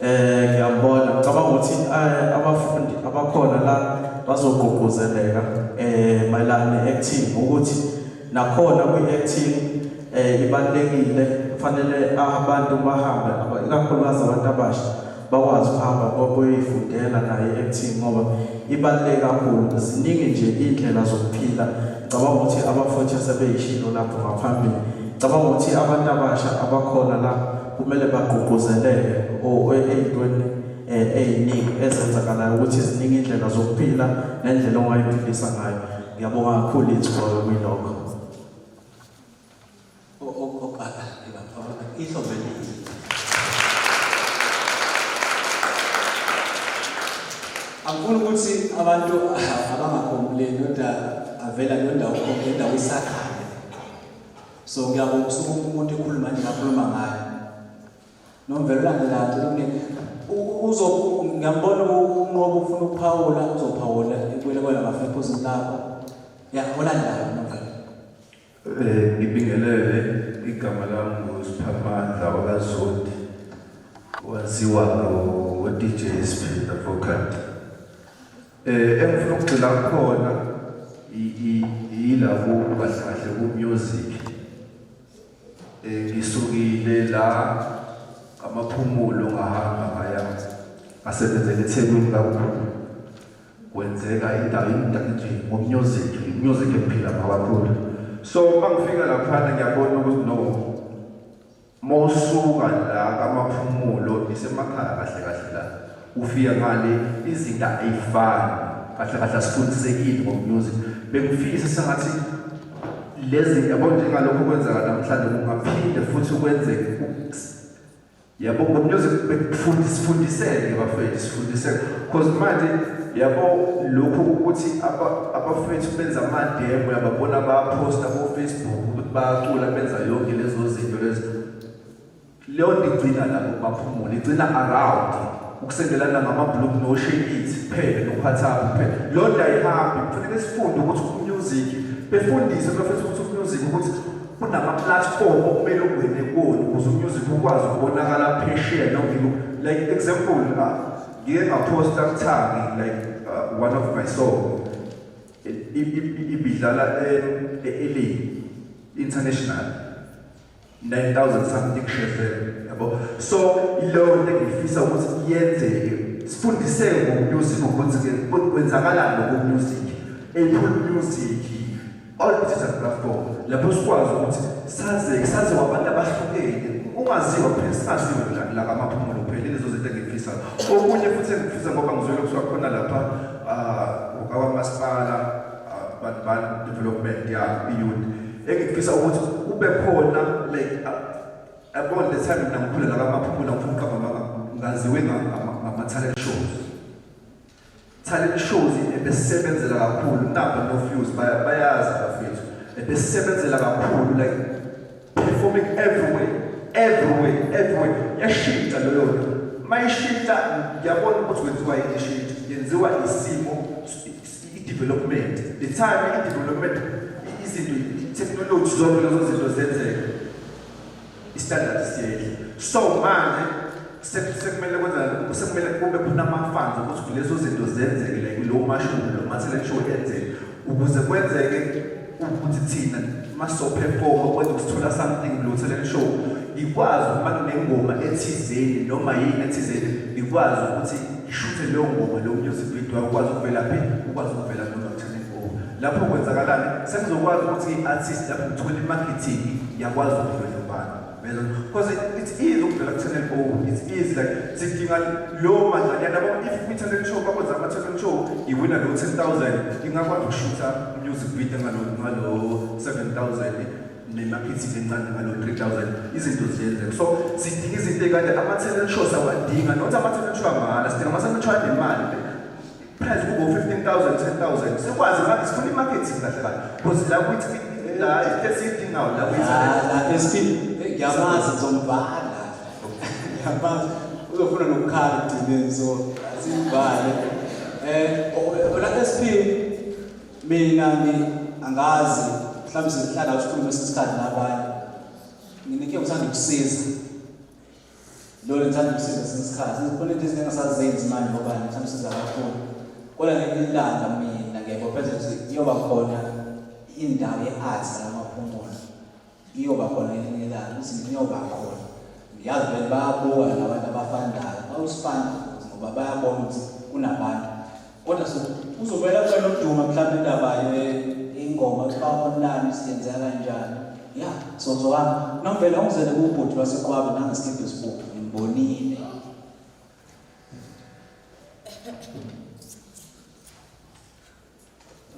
ngiyambona ngicabanga ukuthi abafundi abakhona la bazogqugquzeleka mayelana ne-acting ukuthi nakhona kwi-acting ibalulekile kufanele abantu bahambe ikakhulukazi abantu abasha bakwazi ukuhamba boyifundela nayo i-acting ngoba ibaluleke kakhulu. Ziningi nje indlela zokuphila. Ngicabanga ukuthi abafowethu sebeyishilo lapho ngaphambili. Ngicabanga ukuthi abantu abasha abakhona la kumele bagqugquzeleke ey'ntweni ey'ningi ezenzakalayo ukuthi ziningi indlela zokuphila nendlela ongayiphilisa ngayo. Ngiyabonga kakhulu ithuba kwilokho. Angifuni ukuthi abantu abangakhombuleni kodwa avela lendawo isakhaya. So ngiyabonga ukuthi umuntu ekhuluma nje ngakhuluma ngayo. Nomvelo landelayo lomnye ngiyambona uNqobi ufuna ukuphawula uzophawula ekwelekwana ngafephuzini lakho. Holandlayo Nomvelo. Ngibingelele igama lami nguSphamandla wakwaZodi. Waziwa ngo-DJ Speed Advocate. Engifuna ukugxila khona yilabo kahle ku-music. Ngisukile la Maphumulo ngahamba ngaya ngasebenzela eThekwini kakhulu. Kwenzeka indawo nje ngo-music ephila kakhulu. So mangifika lapha ngiyabona ukuthi no mosuka la kaMaphumulo isemakhaya kahle la ufika ngale izinto ayifani kahle sifundisekile ngomusic bengifisa sengathi lezi yabo njengalokho kwenzeka namhlanje kungaphinde futhi kwenzeke yabo ngomusic bekufundiseke bafethu sifundiseke because manje yabo lokho ukuthi abafethu benza amademo yababona baposta ku Facebook ukuthi bayacula benza yonke lezo zinto lezi leyo ndigcina la Maphumulo igcina around ukusendelana ngama-blog no-shakit phela no-WhatsApp phela leyo nto ayihambi kufanele sifunde ukuthi umusic befundise bafethu ukuthi umusic ukuthi kunama-platform okumele ungene kuwona ukuze umusic ukwazi ukubonakala phesheya noma like example ngike ngaposta kuthangi like one of my song ibidlala LA international 9,000 something shares yabo so ilo ngifisa ukuthi yenzeke sifundiseke ngomusic ukuthi kwenzakalani ngomusic music all digital platform lapho sikwazi ukuthi saze wabantu abahlukene ungaziwa phela singaziwa la kaMaphumulo phela lezo zinto engifisa okunye futhi engifisa ngoba ngizwele ukuthi khona lapha uMasipala ban development ya youth engifisa ukuthi kube khona like about the time ngikhula la kaMaphumulo ngifuna ukugama ngaziwe ngama-talent shows ebesebenzela kakhulu namba no views bayazi bafethu ebesebenzela kakhulu like performing everywhere yashintsha leyo nto mayishintsha ngiyabona ukuthi kwenziwa yini ishintsha yenziwa isimo i-development the time i-development izinto i-technology zonke lezo zinto zenzeka i-standard siyehla so manje sekumele sekumele kube khona ama-funds ukuthi lezo zinto zenzeke like lowo mashulo ma-talent show enzeke ukuze kwenzeke ukuthi thina maso-performa kwenza kusithola something kulo talent show ikwazi uma kunengoma ethizeni noma yini ethizeni ikwazi ukuthi ishuthe leyo ngoma leyo music video ukwazi ukuvela phi ukwazi ukuvela no-talent show lapho kwenzakalani sekuzokwazi ukuthi i-artist lapho kuthola i-marketing yakwazi ukuvela ubani because it's easy ukuvela ku-talent show it's easy like sidinga lowo madlanyana if kwi-talent show bakwenza ama-talent show iwina lo 10,000 ingakwazi ukushutha music video ngalo 7,000 ne-marketing encane ngalo 3,000 izinto ziyenzeka so sidinga izinto ey'kade ama-talent shows awadinga not ama-talent show amahhala sidinga ama-talent show anemali price kubo 15,000 10,000 sikwazi manje sifuna i-marketing kahle kahle because la kwithi la isiyidingayo la kwithi ngiyamazi ngizombhala ngiyamazi uzofuna nokukhala ekugcineni so asimbhale la SP mina angazi mhlawumbe sihlala usikhuluma sesikhathi nabanye nginike ngithanda ukusiza lo ngithanda ukusiza sesikhathi khona into ezingasazenzi manje ngoba ngithanda ukusiza kakhulu kodwa ngelilanga mina ngiyabophezela ukuthi iyoba khona indawo ye-arts laMaphumulo iyoba khona ngelilanga izinto iyoba khona ngiyazi vele bayabuka nabantu abafandayo bawusifanda ngoba bayabona ukuthi kunabantu Kodwa uzovela kwena Duma mhlawumbe indaba ingoma xa online siyenzeka kanjani. Yeah, so zokana Nomvelo Msweli kubhuti waseKwabi nangesikiphi isibuku ngibonile.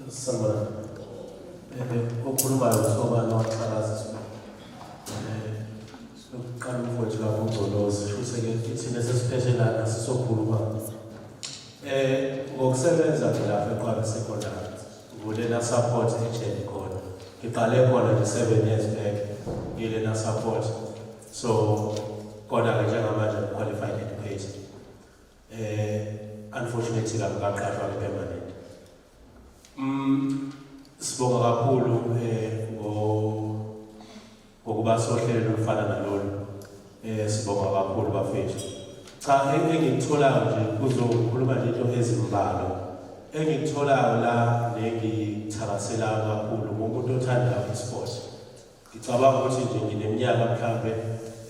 Sanibona. Okhulumayo usobala waxhakaza sokuqala umfowethu lapho uNgcolozi futhi ke thina sesiphethe la sisokhuluma ngokusebenza lapha eQwabi secondary ngulela support ejele khona ngiqale khona nje 7 years back ngilena support so kodwa ke njengamanje qualified educator unfortunately lapho ngaqashwa permanent sibonga kakhulu ngokuba sohlelo lufana nalolu sibonga kakhulu bafethu cha engikutholayo nje kuzokhuluma nje into ezimbalwa engikutholayo la nengithakaselayo kakhulu ngomuntu othandayo isport ngicabanga ukuthi nje ngineminyaka mhlambe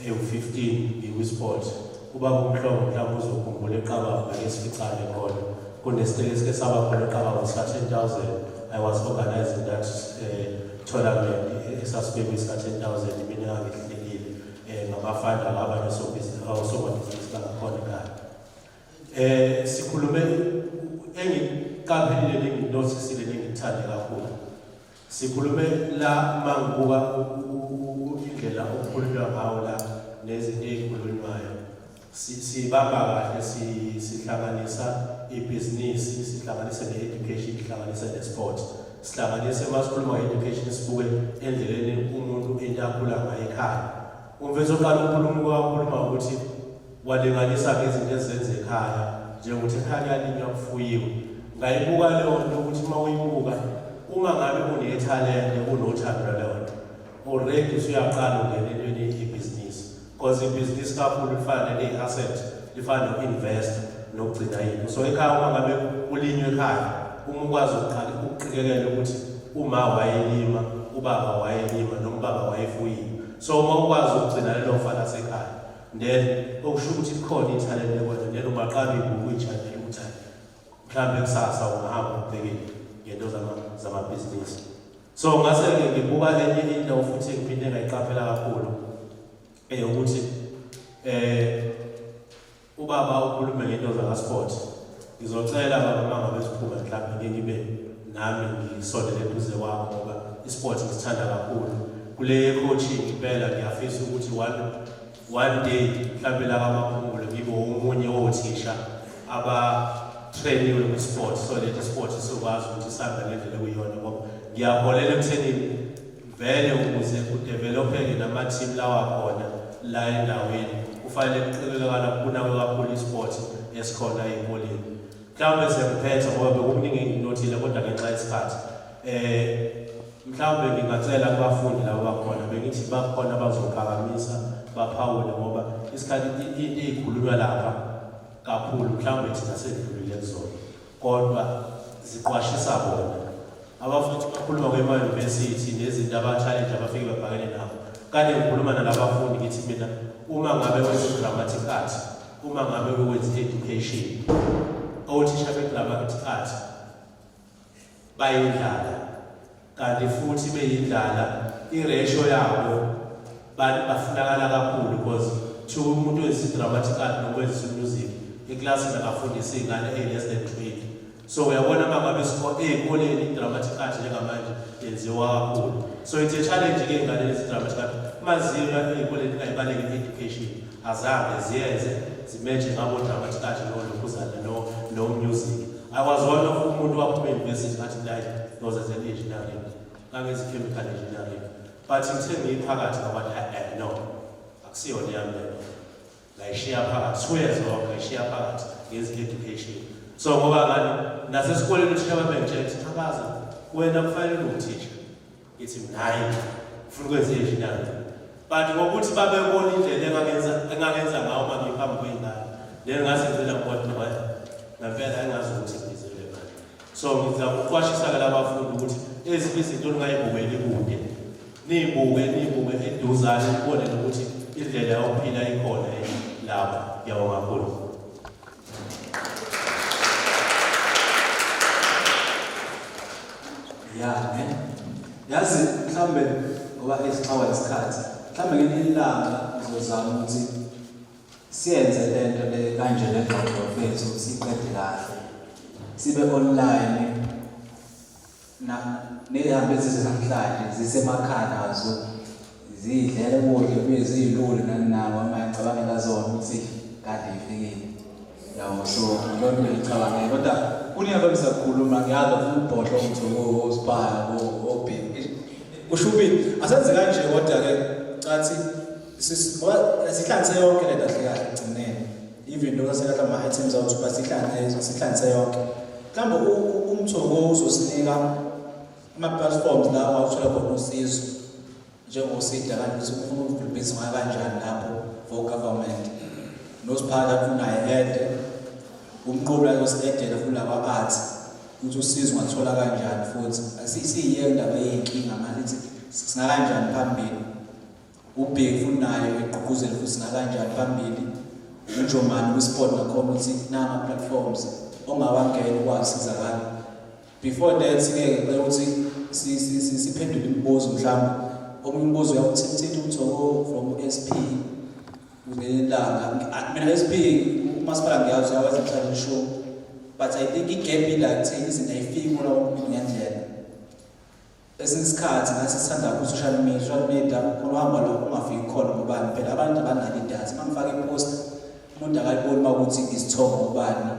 ewu15 ngikwisport kuba uMhlongo mhlawumbe uzokhumbula eqabanga ngesificane khona kunesiteksi ke saba khona eqabanga sa10,000 I was organizing that tournament esasibebisa 10,000 iminyaka ngihlelekile ngabafanda abanye sobhizinisi bangakhona ekhaya sikhulume engikaphelile nenginotisile nengithande kakhulu sikhulume la mangibuka indlela okukhulunywa ngawo la nezinto ezikhulunywayo sibamba kahle sihlanganisa ibhizinisi sihlanganisa ne-education sihlanganisa ne-sport sihlanganise masikhuluma nge-education sibuke endleleni umuntu into akhula ngayo ekhaya umfethu oqala ukhuluma ukuthi walinganisa ngezinto ezenze ekhaya njengokuthi ekhaya kuyalinywa kufuyiwe ngayibuka leyo nto ukuthi uma uyibuka uma ngabe unethalente unothando leyo nto already usuyaqala ungena entweni ibhizinisi because ibhizinisi kakhulu lifana ne-asset lifana no-invest nokugcina yini so ekhaya uma ngabe ulinywa ekhaya uma ukwazi ukuqikelela ukuthi uma wayelima ubaba wayelima nombaba wayefuyile so uma ukwazi ukugcina lelo fana sekhaya then okusho ukuthi khona ithalente kwena then umaqala ibuku ijane ukuthi mhlambe kusasa ungahamba ubheke ngento zamabhizinisi so ngase ngibuka enye into futhi ngiphinde ngayiqaphela kakhulu ukuthi ubaba ukhulume ngento zakasport ngizocela baba mangabe siphuma mhlawumbe ngibe nami ngisondele eduze kwakho ngoba isport ngisithanda kakhulu kule coaching impela ngiyafisa ukuthi one day mhlawumbe la kaMaphumulo ngibe omunye othisha aba-trainiwe kwisport so that isport sizokwazi ukuthi sihambe ngendlela ekuyiyona ngoba ngiyakholela ekuthenini vele ukuze kudevelopeke nama-team lawa khona la endaweni kufanele kuqikelekana kunawe kakhulu isport esikhona ey'koleni mhlawumbe sengiphetha ngoba bekukuningi enginothile kodwa ngenxa yesikhathi mhlawumbe ngingacela kubafundi labo bakhona bengithi bakhona bazophakamisa baphawule ngoba isikhathi into ey'khulunywa lapha kakhulu mhlawumbe thina sedlulile kuzona kodwa ziqwashisa bona abafundi bakhuluma kwema-university nezinto aba-challenge abafike babhekene nabo kanti ngikhuluma nalabafundi ngithi mina uma ngabe wenza i-dramatic art uma ngabe wenza i-education othisha be-dramatic art bayindlala kanti futhi beyindlala i-ratio yabo bafunakala kakhulu because to umuntu wenza i-dramatic art noma wenza i-music eklasini akafundisa iy'ngane less than 20 so uyabona uma ngabe ey'koleni i-dramatic art njengamanje yenziwa kakhulu so it's a challenge-ke iy'ngane lezi-dramatic art maziwa ey'koleni ingayibaleki i-education azange ziyenze zimeje ngabo-dramatic art nolokhuzana no-music I was one of umuntu waphuma e-university athi naye nozenze engineering ngangezi chemical engineering but ngithe ngiyiphakathi ngakwathi no akusiyona yami lento ngayishiya phakathi swears zonke ngayishiya phakathi ngezi-education so ngoba ngani nasesikoleni uthisha babengitshela thakaza wena kufanele uthisha ngithi nayi ufuna ukwenza i-engineering but ngokuthi babebona indlela engangenza ngawo uma ngiphambi kwey'ngane then ngasenzela kodwa ngampela engazi ukuthi ngizele ngani so ngizama ukuqwashisa-ke labafundi ukuthi ezinye izinto ningayibukeli kude niyibuke eduzane nibone nokuthi indlela yokuphila ikhona lapha. Ngiyabonga kakhulu. Yeah, ne? Yazi mhlambe ngoba isiqhawe isikhathi. Mhlambe ngelinye ilanga uzozama ukuthi siyenze lento le kanje lengxoxo fethu siqede kahle. Sibe online nehambe namhlanje zisemakhaya nazo zidlela ukudla kube zilule nanabo amacabangela zona ukuthi kade ifikile. Yawo so lonto ngicabangela kodwa kuniyaba bisakhuluma ngiyazi ufuna ubhodlo umthoko osibhala obheki. Kushubile asenze kanje kodwa ke cathi sihlanze yonke lento kahle kahle egcineni. Even though sesela ama items awuthi basihlanze yonke. Mhlawumbe umthoko uzosinika ama-platforms la awuthola khona usizo njengosida kanti ukuthi ufuna ukudlulisa kanjani lapho for government nosiphala kunaye ede umnqobi la yosidedela futhi laba arts ukuthi usizo ungathola kanjani futhi asiyiye indaba yeyinkinga manje sina kanjani phambili ubheki futhi naye eqhuquzela futhi sina kanjani phambili unjomani kwisport nakhona ukuthi nama platforms ongawangena ukwasizakala before that sike ngicela ukuthi siphendule imibuzo mhlawumbe omunye umbuzo uyawuthinta umthoko from SP unelanga mina SP umasipala ngiyazi yawazi mhlawumbe show but I think igap ila kuthini izinto ayifiki kulo ngendlela esingisikhathi ngasithanda ku social media kunohamba lo ungafiki khona ngobani phela abantu abanali data mangifaka ipost umuntu akayiboni makuthi isithombe ngobani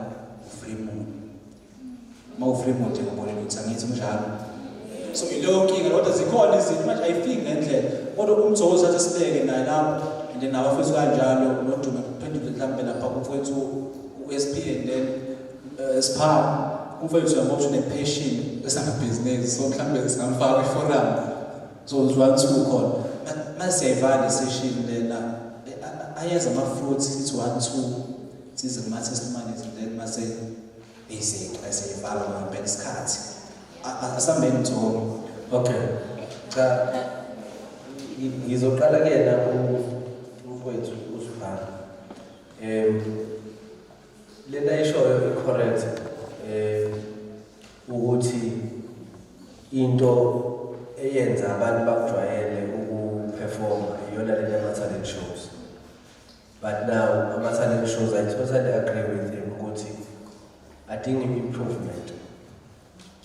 Fremont ngibona ukuthi angithi njalo so ileyo nkinga kodwa zikhona izinto manje ayifiki ngendlela kodwa umthoko uthatha sibeke naye lapho and then abafethu kanjalo noDuma kuphendule mhlambe lapha kumfethu uSP and then Sphamandla kumfethu uyamosha nepassion esama-business so mhlambe singamfaka iforum so 1-2 khona masiyayivala session lena ayeza ama-fruits ithi 1-2 size kuma-testimonies and then mase basic aseyivala ngempela isikhathi asambeni Mthoko. Okay. Cha ngizoqala ke na umfowethu uSiphamandla. Lento ayishoyo icorrect ukuthi into eyenza abantu bakujwayele ukuperform iyona le ama-talent shows. But now ama-talent shows I totally agree with him ukuthi adinga improvement.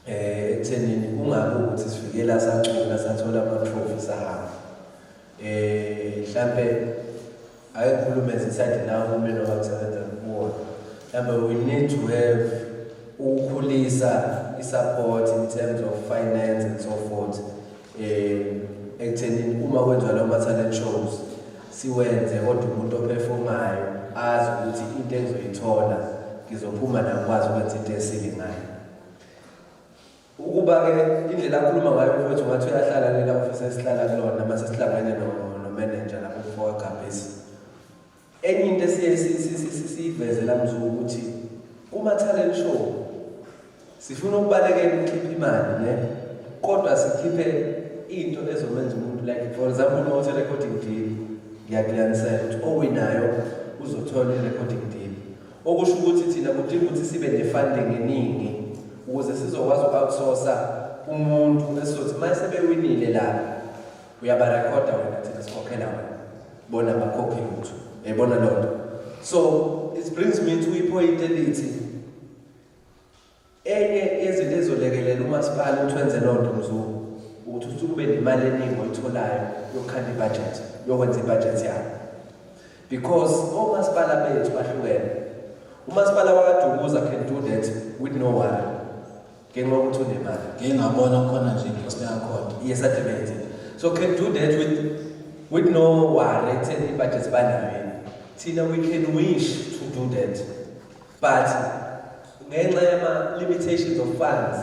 Ekuthenini kungabi ukuthi sifikela sacula sathola ama-trophy sahamba. Mhlambe ayikhulume zisade la uhulumeni wakusebenza kuwona. Mhlambe we need to have ukukhulisa i-support in terms of finance and so forth. Ekuthenini uma kwenziwa lawo ma-talent shows siwenze kodwa umuntu operformayo azi ukuthi into engizoyithola ngizophuma nakwazi ukwenza into esile ngayo. Ukuba ke indlela akhuluma ngayo mfowethu ngathi uyahlala lela office esihlala kulona mase sihlangene no-manager lapho kufika gabhesi. Enye into siyiveze la Mzulu ukuthi kuma-talent show sifuna ukubalekela ukukhipha imali ne kodwa sikhiphe into ezomenza umuntu like for example uma uthi recording deal ngiyakuyanisela ukuthi owinayo uzothola i-recording deal. Okusho ukuthi thina kudinga ukuthi sibe ne-funding eningi ukuze sizokwazi uku-outsourca umuntu esizothi uma sebewinile la uyabarekhoda wena thina sikhokhela wena bona bakhokhe lutho ebona lonto. So it brings me to i-point elithi enye yezinto ezolekelela umasipala ukuthi wenze lonto Mzulu ukuthi kube nemali eningi oyitholayo yokukhanda ibudget yokwenza ibudget yakho because omasipala bethu bahlukene. Umasipala wakadumuza can do that with no worry. Ngenxa yokuthi unemali. Ngeke ngabona khona nje inkosi yakhona. Yes, admitted. So can do that with no worry. Ekutheni ibudget banayo. Thina we can wish to do that. But ngenxa yama limitations of funds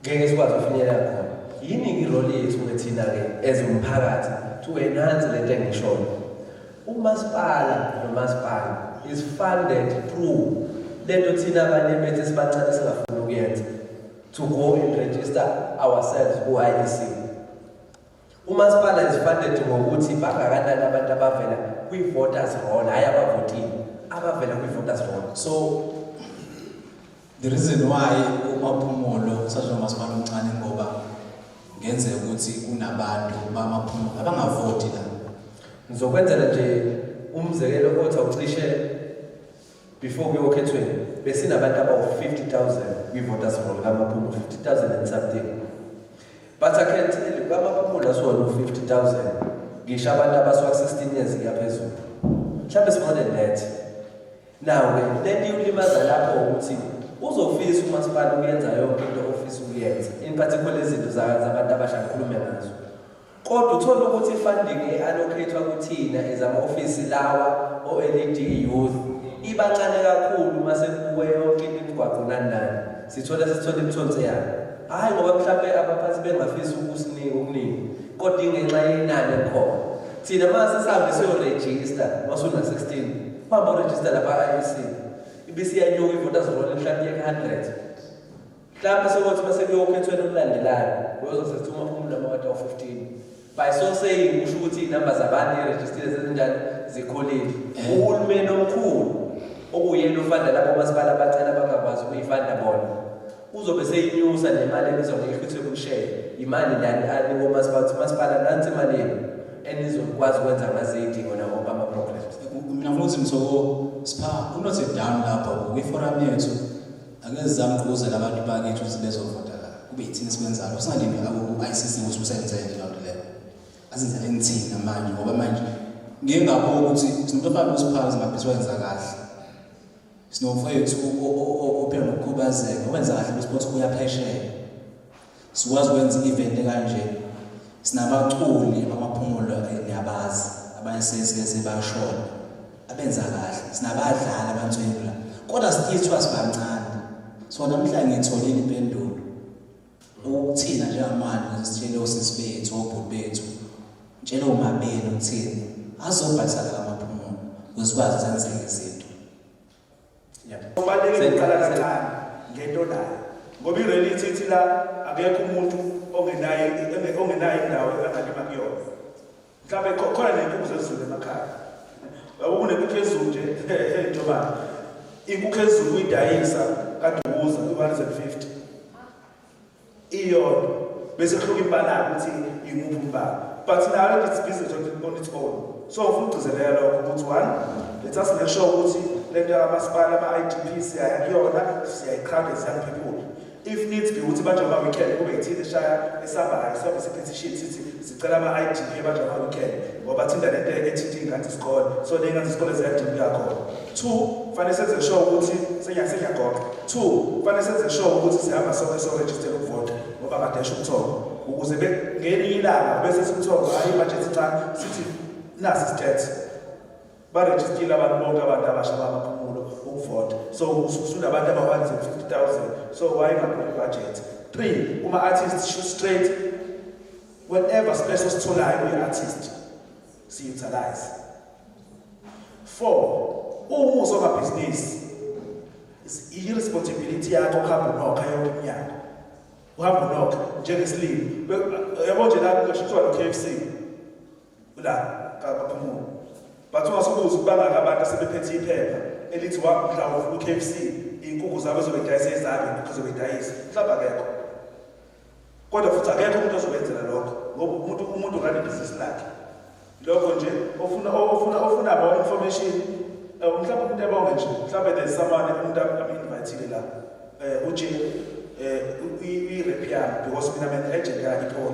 ngeke sikwazi ukufinyelela khona. Yini irole yethu thina ke as umphakathi to enhance lento engishoyo. Umasipala nomasipala is funded through lento thina abanye bethu sibancane singafuna ukuyenza to go and register ourselves ku-IEC. Umasipala is funded ngokuthi bangakanani abantu abavela kwi-voters roll hayi abavotile abavela kwi-voters roll. So the reason why uMaphumulo sathi umasipala omncane ngoba ngenzeka ukuthi kunabantu bamaphumulo abangavoti la. Ngizokwenzela nje umzekelo othi awucishe before kuyokhethweni besinabantu abawu-50,000 kwi-voters roll kamaphumulo, 50,000 and something. But I can tell you kamaphumulo asiwona u-50,000 ngisho abantu abasuka 16 years kuyaphezulu. Mhlawumbe it's more than that. Now-ke lento ilimaza lapho ukuthi uzofisa umasipala ukuyenza yonke into ofisa ukuyenza, in particular izinto zabantu abasha ngikhulume ngazo. Kodwa uthola ukuthi i-funding e-allocate-wa kuthina ezama-ofisi lawa o-LED youth ibancane kakhulu uma sekubuke yonke into imigwaqo nani. Sithola imithonse yabo. Hhayi ngoba mhlawumbe abaphathi bengafisa ukusinika okuningi, kodwa ingenxa yenani elikhona. Thina mase sihambe siyorejista masuna-16, uhamba urejista lapha IEC. Ibisiyanyuka i-voters roll mhlawumbe ye-100. Mhlawumbe sokuthi mase kuyokhethweni okulandelayo, uyozosethi umaphumulo amawadi awu-15. By so saying, kusho ukuthi inamba zabantu irejistile sezinjani zikholile. Uhulumeni omkhulu okuyena ufanda lapho masipala abacela bangakwazi ukuyifanda bona. Uzobe seyinyusa nemali ebizwa ngehluthe kushare. Imali lani anikwa masipala nansi imali enizokwazi ukwenza ngazidingo nawo ama-programs. Mina futhi Mthoko unothi down lapha kwi-forum yethu angezizama ukugqugquzela abantu bakithi ukuthi bezovota la. Kube yithina sikwenzayo. Singalimbi ku-ICC ukuthi usenzele nje lento leyo. Azenzele nithina manje ngoba manje ngeke ngabona ukuthi sinomuntu ofana noSiphaza mabhizi wenza kahle. Sinofethu ophela nokukhubazeka wenza kahle besibothi kuyaphesheya. Sikwazi ukwenza i-event kanje. Sinabaculi bamaphumulo yabazi abanye sebashona abenza kahle. Sinabadlali abantswebula kodwa sithithwa sibancane. So namhla ngitholile impendulo ukuthina njengamanje sitshele osisi bethu obhuti bethu tshela umabeni ukuthini azobhathala kamaphumulo ukuze sikwazi ukwenza izinto. Kubalulekile ukuqala kancane ngento nayo ngoba i-reality ithi la akekho umuntu ongenayo indawo angalima kuyona. Mhlawumbe khona ney'nkukhu zezulu emakhaya. Kunenkukhu ezulu nje njengoba inkukhu ezulu uyidayisa kadubuza ku-150 iyodwa bese kuhluka imbalanga ukuthi imuphi umbala. But now it's business on its own. So ufuna ukugcizelela lokho ukuthi one, let us make sure ukuthi lento yamasipala ama-IDP siyayakuyona siyayikhanda as young people. If needs be ukuthi banjalo ama-weekend kube yithini eshaya esabayo sobe sepetition sithi sicela ama-IDP banjalo ama-weekend ngoba thinda lento ethinta iy'ngane isikole so ley'ngane isikole ziyadinga kakhona. Two, kufanele senze sure ukuthi sengiyagoqa. Two, kufanele senze sure ukuthi sihamba sonke so-register ukuvota ngoba badesha ukuthomba ukuze ngelinye ilanga bese simthomba hayi ibhajethi ncane sithi nasi isithethe barejistile abantu bonke abantu abasha bamaphumulo ukuvota. So usunabantu aba-150,000 so why ngaphula ibhajethi. Three, kuma-artists shoot straight whenever special sitholayo kwi-artist si-utilize. Four, uma usomabhizinisi i-responsibility yakho ukuhamba unokha yonke umnyaka uhamba unokha njengesilimi yabo nje la kushithwa no-KFC la kaphumulo but ungasukuza ukubanga abantu asebephethe iphepha elithi mhlawumbe ufuna u-KFC iy'nkukhu zabo ezobedayisa ezabe iy'nkukhu ezobedayisa mhlawumbe akekho kodwa futhi akekho umuntu ozobenzela lokho ngoba umuntu unganebhizinisi lakhe lokho nje ofuna ama-information mhlawumbe umuntu ebonge nje mhlawumbe there's someone umuntu ami-invayithile la uje i-rep yami because mina agent ka-IPOL.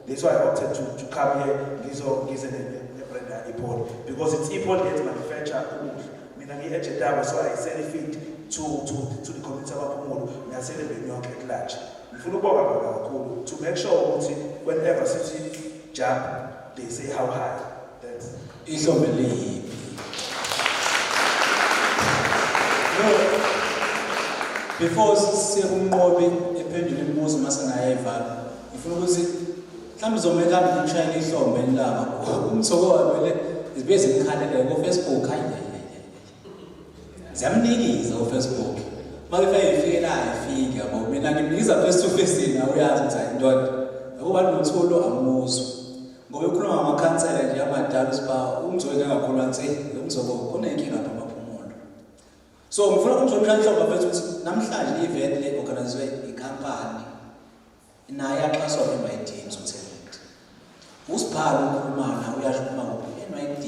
That's why I opted to come here ngize ne-brand ka-IPOL because it's IPOL that manufacture ukudla. Mina ngi-agent yabo so I sell feed to the community abaphumulo ngiyasele beni yonke at large. Ngifuna ukubonga bona kakhulu to make sure ukuthi whenever sithi jump they say how high. That's ihlombe liyiphi. Before siye kumnqobi ephendula imibuzo masengayivala ngifuna ukuthi mhlawumbe uzomeka ngishayela ihlombe elilanga umthoko wami zibe zimkhalele ku Facebook hayi ziyamnikiza ku Facebook makufike ifike la ifika ngoba mina ngimnikiza face to face nawe uyazi ukuthi ayindoda ukuba nothulu amuzwa ngoba ukhuluma ngamakhansela nje amadala siba umzweke kakhulu angithi umzoko kunenkinga lapha amaphumulo. So ngifuna umzokhala mhlawumbe bafethu ukuthi namhlanje i-event le organizwe ikhampani naye axhaswa NYD Mzutainment. Usiphala ukhulumana uyasho uma NYD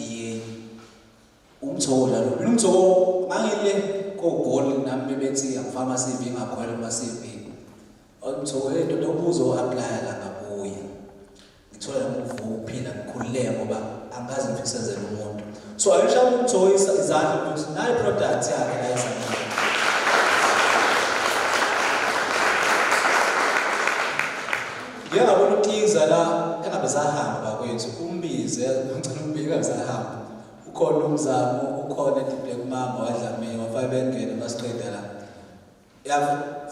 umthola lo. Mina umthola ngangile ko-goal nami bethi angifama CV ngakhwela ama CV. Umthola into lobuzo apply la ngabuya. Ngithola ukuphila ngikhululeke ngoba angazi ngifikisezele umuntu. So ayishaya umthola izandla ukuthi nayi product yakhe la izandla. Ngiyabona uTiza la engabe sahamba kwethu umbize ngicela umbike ngisahamba. Ukhona umzamo ukhona eDible kumama wadlamini wafaya bengene basiqeda la.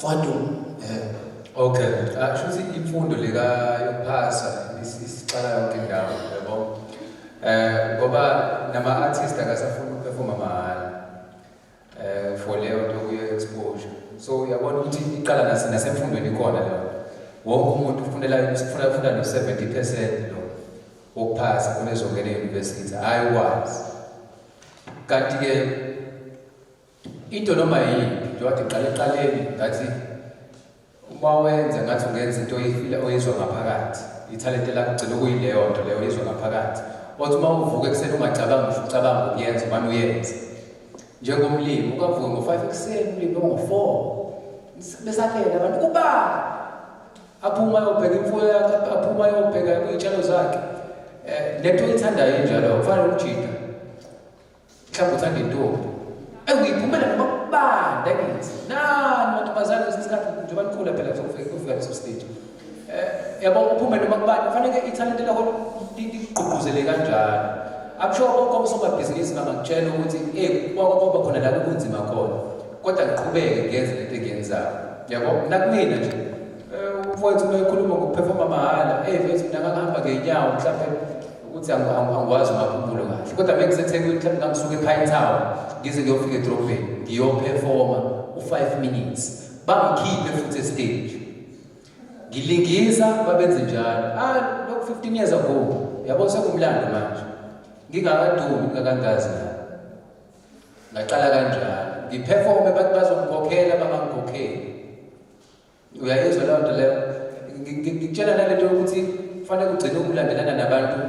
Thando. Okay, shuthi imfundo leka yokuphasa isiqala yonke indawo yabo. Ngoba nama artists akasafuna ukuperforma mahhala. For leyo nto kuye exposure. So uyabona ukuthi iqala nasemfundweni khona leyo. Wonke umuntu ufuna no 70% lo wokuphasa kunezongena e-university ayikwazi. Kanti ke into noma yini nje wathi eqaleni ngathi uma wenza ngathi ungenza into oyizwa ngaphakathi ithalente lakho ugcina kuyileyo nto leyo oyizwa ngaphakathi. Othi uma uvuka ekuseni ungacabangi ngisho ucabanga ukuyenza manje uyenze. Njengomlimi ukavuka ngo5 ekuseni ulimi ngo4 besakhela abantu kuba aphuma yobheka imfuyo yakhe aphuma yobheka izitshalo zakhe. Lento oyithandayo njalo kufanele ukujida. Mhlawumbe uthanda intombi uyiphumela noma kubanda kithi nani mantombazane isikhathi njengoba nikhula phela kufika leso stage. Yabo uphume noma kubanda kufanele ithalente lakho ligqugquzele kanjalo. Akusho konke osomabhizinisi bangakutshela ukuthi kwaba khona la kunzima khona kodwa ngiqhubeke ngenze lento engiyenzayo. Yabo nakumina nje mfowethu bekhuluma ngokuperforma mahhala vele mina ngahamba ngenyawo mhlawumbe ukuthi angikwazi Maphumulo kahle kodwa bekuseThekwini mhlawumbe ngangisuka ePine Town ngize ngiyofika edrobheni ngiyoperforma u5 minutes bangikhiphe futhi estage ngilingisa babenze njalo lokhu 15 years ago yabo sekumlando manje ngingakadumi ngakangazi la ngaqala kanjalo ngiperforme abantu bazongikhokhela bangangikhokheli. Uyayizwa leyo nto leyo ngikutshela nalento ukuthi kufanele ugcine ukulandelana nabantu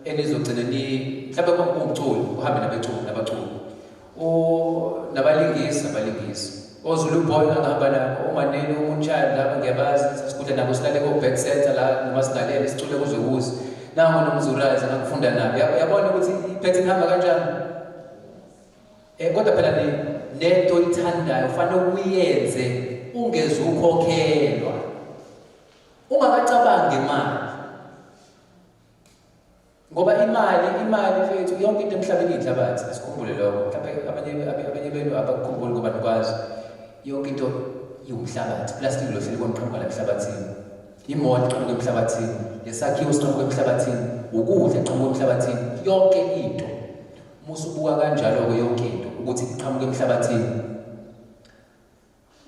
enizogcina mhlawumbe kumculi uhambe nabaculi nabalingisi oZulu boy angahamba nabo umaneni umunchana lapha ngiyabazi sasikudla nabo silale ko-back center la noma singalele sicule kuze nango noMzurayza ngakufunda nabo yabona ukuthi ipattern ihamba kanjani. Kodwa phela lento oyithandayo kufanele uyenze ungezukhokhelwa ungakacabangi imali ngoba imali mfethu yonke into emhlabeni ihlabathi asikhumbule lokho mhlawumbe abanye benu abakukhumbuli ngoba nikwazi yonke into iwumhlabathi. Plastic lo hleli konqhamuka la emhlabathini, imoto iqhamuka emhlabathini, lesakhiwo siqhamuka emhlabathini, ukudla iqhamuka emhlabathini, yonke into musubuka kanjalo yonke into ukuthi iqhamuka emhlabathini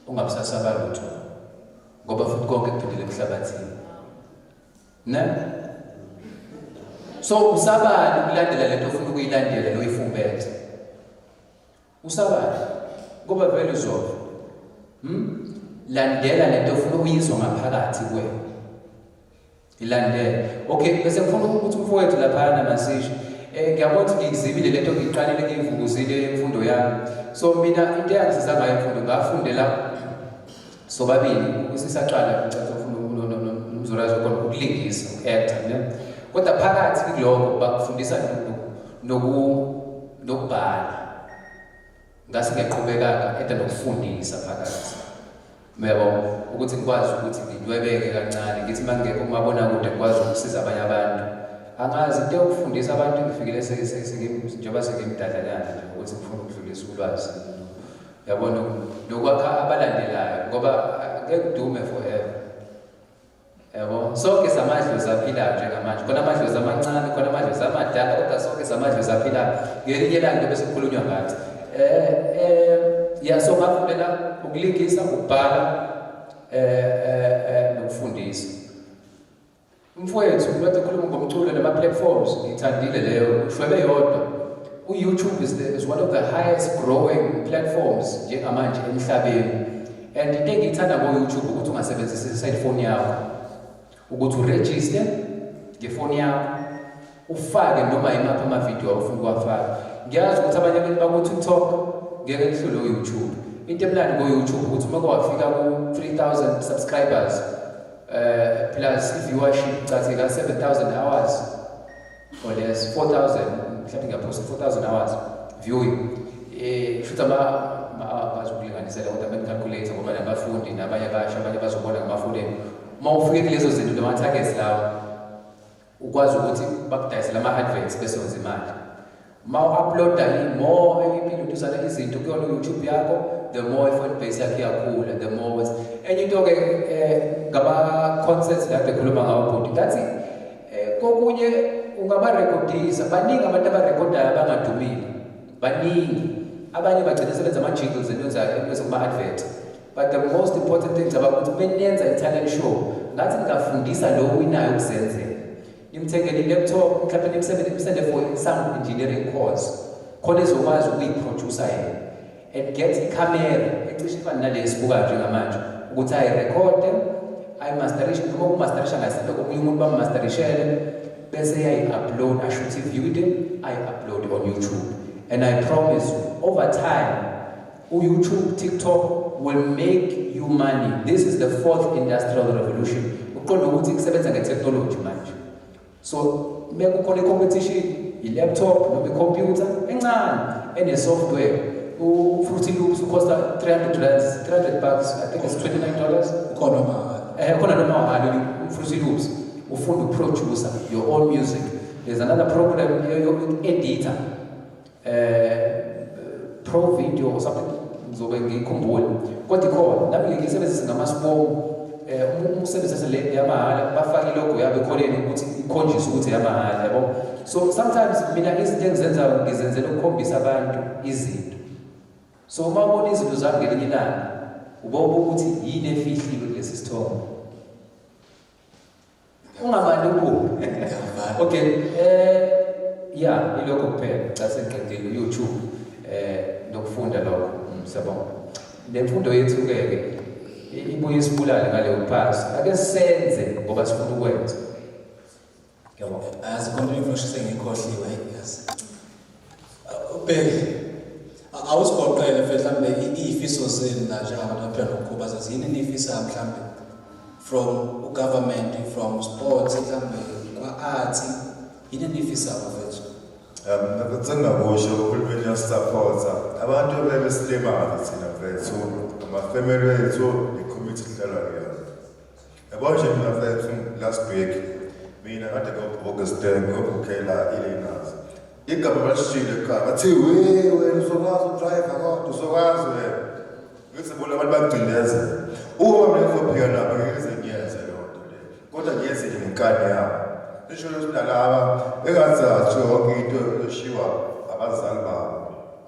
ungabusasaba lutho ngoba futhi konke kuphindile emhlabathini so usabani ukulandela lento ofuna ukuyilandela lo ifumbethe usabani ngoba vele uzofa landela lento ofuna ukuyizwa ngaphakathi kuwe ilandela. Okay, bese ngifuna ukuthi umfowethu lapha namasisho ngiyabona ukuthi ngizibile lento ngiqalile ngivukuzile imfundo yami. So mina into engisiza ngayo imfundo ngafundela sobabili usisaqala ngicela ufuna uMzurayza khona ukulingisa uku-actor ne kodwa phakathi kuloko bakufundisa nokubhala ngase ngiyaqhubeka eda nokufundisa phakathi yabo ukuthi ngikwazi ukuthi ngidwebeke kancane ngithi mangekho umabona kude ngikwazi ukusiza abanye abantu angazi into yokufundisa abantu ngifikile njengoba sengimdadanyana nje ukuthi ngifuna ukudlulisa ulwazi yabona lokwakha abalandelayo ngoba ngeke dume forever yabo sonke samadlozi aphilayo njengamanje khona amadlozi amancane khona amadlozi amadala kodwa sonke samadlozi aphilayo ngelinye ilanga bese kukhulunywa ngathi so ngafundela ukulingisa ukubhala nokufundisa. Mfowethu ngathi khuluma ngomculo nama-platforms ngithandile leyo shwebe yodwa YouTube is one of the highest growing platforms njengamanje emhlabeni and into engiyithanda ngo-YouTube ukuthi ungasebenzisi i-cellphone yakho ukuthi uregister ngefoni yakho ufake noma yimaphi ama-video awufuna ukuwafaka. Ngiyazi ukuthi abanye abantu baku-TikTok ngeke kuhlule u-YouTube. Into emnandi ko-YouTube ukuthi uma kwafika ku-3,000 subscribers plus i-viewership cathika 7,000 hours or less, 4,000, mhlawumbe ngiyaphosta 4,000 hours viewing. Futhi abazokulinganisela ukuthi ama-calculator ngoba nabafundi nabanye abasha abanye bazobona ngamafonini. Uma ufike kulezo zinto nama-targets lawo ukwazi ukuthi bakudayisela ama-adverts bese wenza imali. Uma u-uploada more impindutuzana izinto kuyona YouTube yakho, the more i-fan base yakho iyakhula, the more enye into-ke ngama-concepts la bekhuluma ngawo bhuti ngathi kokunye ungabarekhodisa. Baningi abantu abarekhodayo abangadumile, baningi. Abanye bagcina sebenza ama-jingles and kuma-advert. But the most important thing about ukuthi menenza i-talent show ngathi ngingafundisa lo winayo ukuzenzela. Nimthengele i-laptop, mhlawumbe nimsende for some engineering course khona ezokwazi ukuyiproducer yena and get i-camera ecishe ifana nalesi buka njengamanje ukuthi ayirekhode, ayimasterishe noma ukumasterisha ngasembe komunye umuntu bammasterishele bese yayi-upload, ashuthe i-video, ayi-upload on YouTube. And I promise you, over time, YouTube, TikTok will make you money. This is the 4th industrial revolution. Uqonda ukuthi kusebenza nge-technology manje. So, mekukhona i-competition, i-laptop noma i-computer encane ene-software. U-Fruity Loops ucosta $300, I think it's $29. Khona noma mahali u-Fruity Loops ufunda uproducer your own music. There's another program editor, Pro Video or something. Ngizobe ngikhumbule. Kodwa ikhona nami ngisebenzisa ngama-Sphamandla umsebenzisa le yamahala bafake ilogo yabo ekholeni ukuthi ikhonjiswe ukuthi yamahala yabo. So sometimes mina izinto engizenzayo ngizenzela ukukhombisa abantu izinto. So uma ubona izinto zami ngelinye ilanga ubona ukuthi yini efihliwe kulesi sithombe. Ungabani ukuphi? Okay, yeah, ilokho kuphela xa sengiqedile YouTube nokufunda lokho. Siyabonga. Le mfundo yethu-ke ibuye isibulale ngaleyo kuphasi. Ake senze ngoba sifuna ukwenza. Ngiyabonga. Asikhona imfashise ngikhohliwe yazi. Bheki awusigoqele mhlawumbe izifiso zenu la njengabantu abaphila nokukhubazeka yini nifisa mhlawumbe from government, from sports, mhlawumbe kwa-arts yini nifisa bafethu? Ngingabusho uhulumeni uyasupporta abantu bebesilimaza thina mfethu amafamily wethu i-committee hlala kuyo. Yabo nje mina mfethu last week mina kade ngo-August ngokukela i-learners igama balishile ekhaya bathi wena uzokwazi udrive kodwa uzokwazi wena ngithi bona abantu bagcindeze uma mina ngizophika nabo ngize ngiyenze lonto le kodwa ngiyenze ngenkani yabo. Isho lesinalaba engazathi yonke into eshiwa abazali babo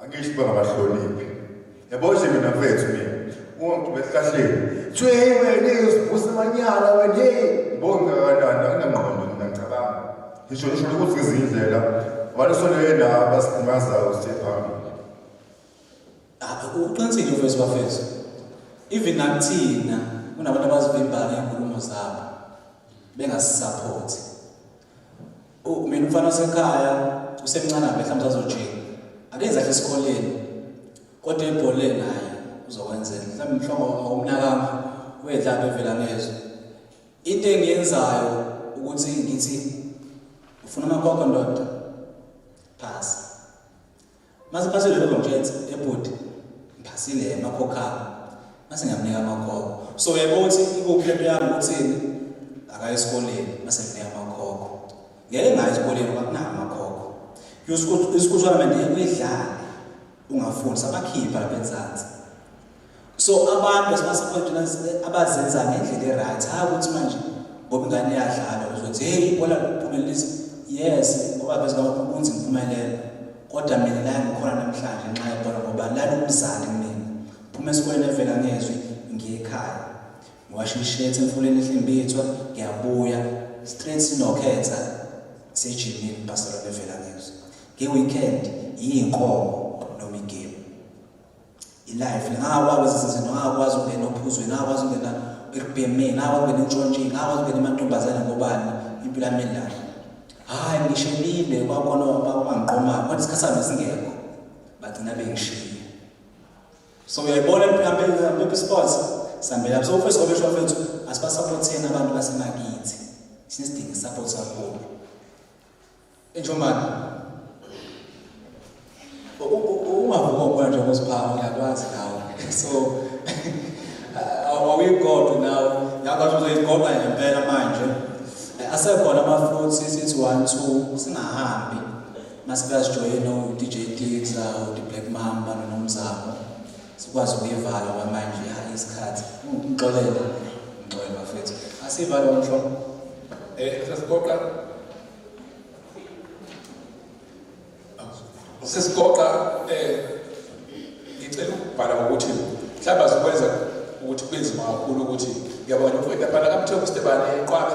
angisho bangabahloniphi. Yabo nje mina mfethu mina wonke behlahleni thwe wena usemanyala wena hey bonga kanana nginangqondo ngicabanga isho ukuthi izindlela abasonele abasimazayo siphambili. Uqinisile mfethu bafethu even nathina kunabantu abazivimbayo inkulumo zabo bengasisupport. Mina umfana wasekhaya usemncane mhlawumbe azojika akenza kahle esikoleni kodwa ebholeni naye uzokwenzela mhlawumbe Mhlongo awumnakanga wedlapha evela ngezwe. Into engiyenzayo ukuthi ngithi ufuna amakhokho ndoda phasi mase phasile lokho ngiyenza ebhodi ngiphasile amakhokha mase ngiyamnika amakhokho. So yebo ukuthi ikuphi yami ukuthini akaye esikoleni mase nginika amakhokho ngeke ngaye esikoleni ngoba kunama amakhokho isikutshana manje uyidlala ungafundi sabakhipha lapha enzansi. So abantu basiphothina abazenza ngendlela e-right hayi ukuthi manje ngoba ingane iyadlala uzothi hey ibhola kuphumelelisa yes ngoba bese ngakunzi ngiphumelele kodwa mina la ngikhona namhlanje nxa ibhola ngoba lalo umzali mina phuma esikoleni evela ngezwe ngiye ekhaya ngiwasha ishirt emfuleni ehlimbithwa ngiyabuya straight sinokhetha sejimini pastor evela ngezwe nge-weekend yinkomo noma igame. I-life ngakwazi izinto ngakwazi ukungena ophuzweni ngakwazi ukungena ekubhemeni akwazi ukubena intshontshingi akwazi ukubena amantombazane ngobani impilo amendlalo hayi ngishelile kwakhona abangiqomayo kodwa isikhathi sami singekho bagcina bengishiye so uyayibona mhlawumbe sports sambela so first of all mfethu asibasupporteni abantu basemakithi sinesidingo support kakhulu enjomani ungavuka ubona nje ngosiphawu uyakwazi nawe so awuyigodwa nawe yakwazi uzoyigodwa ngempela manje asekhona ama-fruits sithi 1 2 singahambi masibasijoyina u-DJ Diggs u-Black Mamba noMzamo sikwazi ukuyivala kwamanje isikhathi ngixolele bafethu asivala umhlobo sesigoqa ngicela ukubhala ukuthi mhlawumbe azokwenza ukuthi kube nzima kakhulu ukuthi ngiyabona umfowethu phana kaMthokozisi Ntuli eqwabe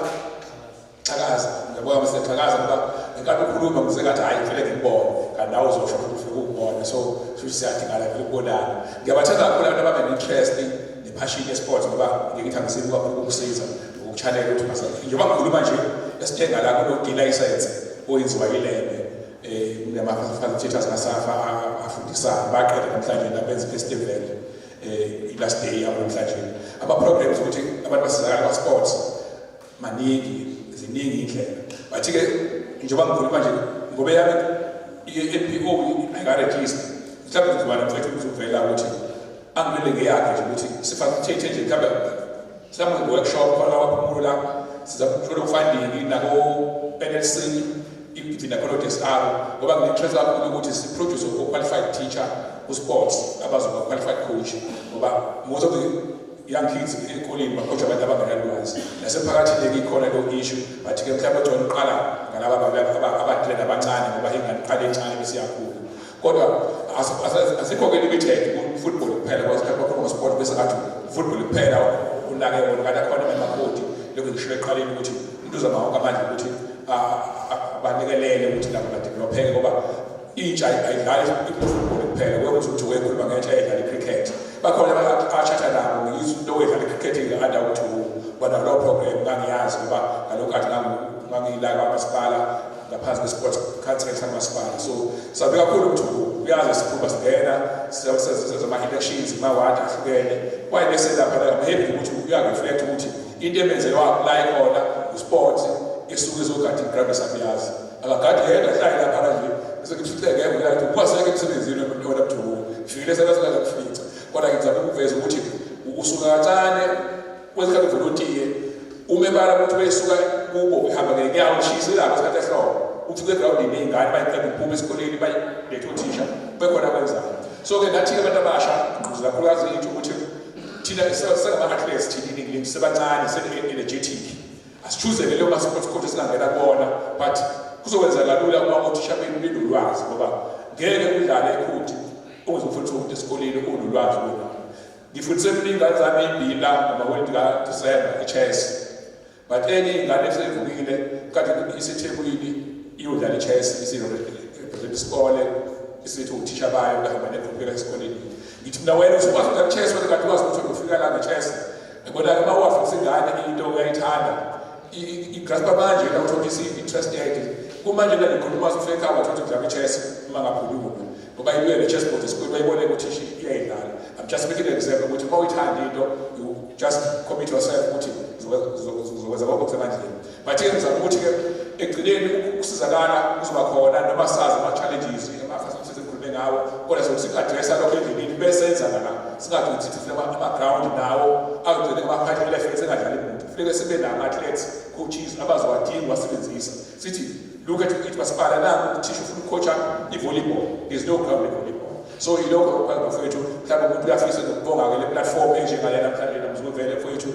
xakaza ngiyabona mesexakaza ngoba enkathi ukhuluma ngizengathi hayi ngifele ngikubone kanti nawe uzosho ukuthi ufike ukubone so futhi siyadingana vele ukubonana ngiyabathanda kakhulu abantu abane-interest ne-passion ye-sports ngoba ngithi angisibi kakhulu ukukusiza ukuchannel ukuthi njengoba ngikhuluma nje esithenga la kuno-D-license oyenziwa ILembe nama-facilitators ka-SAFA afundisayo baqeda namhlanje nabenza i-festival i-last day yabo namhlanje ama-programs ukuthi abantu basizakala kwa-sports maningi ziningi iy'ndlela but-ke njengoba ngikhuluma nje ngoba yami i-NPO ayingarejista mhlawumbe ngizobana mfethu Mzuvele ukuthi angilele ngeyakhe nje ukuthi sifacilitate nje mhlawumbe workshop khona Maphumulo la sizakuthola ufunding nako-Panelists even nakulo-DSR ngoba ngine-interest kakhulu ukuthi si-produce a-qualified teacher ku-sports abazoba qualified coach ngoba most of the young kids ey'koleni bacoach abantu abangenalwazi nasemphakathini-ke ikhona leyo issue but-ke mhlawumbe ujona uqala ngalaba abatrena abancane ngoba ingane iqale encane bese iyakhula kodwa asikho-ke limited ku-football kuphela kwasikhathi bakhona kwa-sport bese ngathi football kuphela unake wona kanti akhona amakhodi lokhu ngishilo eqaleni ukuthi umuntu uzama wonke amandla ukuthi banikelele ukuthi labo badevelopheke ngoba intsha ayidlali i-football kuphela wekuthi ukuthi wekhuluma ngentsha edlala i-cricket bakhona abashatha nabo into wedlala i-cricket under u-2 bona lowo program ngangiyazi ngoba ngalokhu athi ngangiyila kwamasipala ngaphansi kwe-sports council samasipala so sabe kakhulu ukuthi uyazi sikhumba singena ama-elections ma-ward ahlukene wayeneselapha ngahebi ukuthi uyareflect ukuthi into emenzelwa la ikhona u-sports esuke ezogada igrabe sabiyazi akagade yedwa hlale laphana nje bese ngithutheke ngiyathi ukwaseke emsebenzini wona mthuko fikile sebenza kufica kodwa ngizama ukuveza ukuthi usuka kancane kwesikhathi volunteer umebala ukuthi besuka kubo ehamba ngenyawo ushise lapho esikhathi ehlobo ufike egrawundini iy'ngane bayiqeda ukuphuma esikoleni bayilethe uthisha bekhona kwenzayo so-ke nathi-ke abantu abasha ngquzi kakhulukazi yethu ukuthi thina sengama-athletes thina in-England sebancane se-energetic asithuzele leyo ma-sports coach esingangena kubona but kuzokwenza kalula uma uthisha benu linolwazi ngoba ngeke udlale ekhuthi ungizofundisa umuntu esikoleni unolwazi lona ngifundise iy'ngane zami ey'mbili la ngamaholidi ka-December i-chess but enye ingane eseyivukile kanti isethebuyini iyodlala i-chess isirepresent isikole isithi uthisha bayo bahamba neqhubeka esikoleni ngithi mina wena usukwazi ukudlala i-chess wena kanti wazi ukuthi ufika la nge-chess kodwa-ke uma wafundisa ingane into uyayithanda igraspa manje la uthola i-interest yakhe kumanje la ngikhuluma ufike ekhaya wathola ukudlala i-chess uma ngaphuluma ngoba ibuye ne-chessboard esikoleni bayibone ukuthi iyayidlala I'm just making an example ukuthi uma uyithanda into you just commit yourself ukuthi uzokwenza konke okusemandleni but-ke ngizama ukuthi-ke ekugcineni ukusizakala kuzoba khona noma sazi ama-challenges ama-facilities engikhulume ngawo kodwa sokusi-adressa lokho endleleni besenza la singathi ukuthi funa ama-ground nawo agcine ngama-party ele-fence engadlali muntu funeke sibe nama-athletes coaches abazowadinga wasebenzisa sithi look at it masipala nangu uthisha ufuna ukucoacha i-volleyball there's no ground in-volleyball so yilokho bafowethu mhlawumbe umuntu uyafisa nokubonga-ke le platform enjengale namhlanje namzuvele mfowethu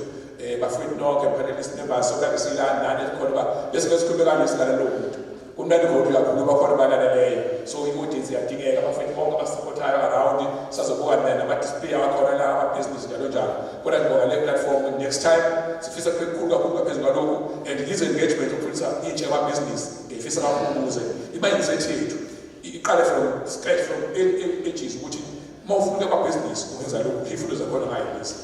bafowethu nonke panelists members okade silani nani khona uba bese sikhulume kanje silalela lowo muntu kumnandi kodwa kakhulu bakhona balaleleyo so i-audience iyadingeka abafowethu bonke abasupportayo around sazobuka nama-display akhona la amabhizinisi njalo njalo kodwa ngibonga le platform next time sifisa kube kukhulu kakhulu ngaphezu kwalokhu and yizo engagement ukufundisa intsha yamabhizinisi ngiyifisa kakhulu ukuze i-mindset yethu iqale from scratch from ages ukuthi uma ufuna ukuya kwabhizinisi ungenza lokhu ifundo zakhona ngayo lezi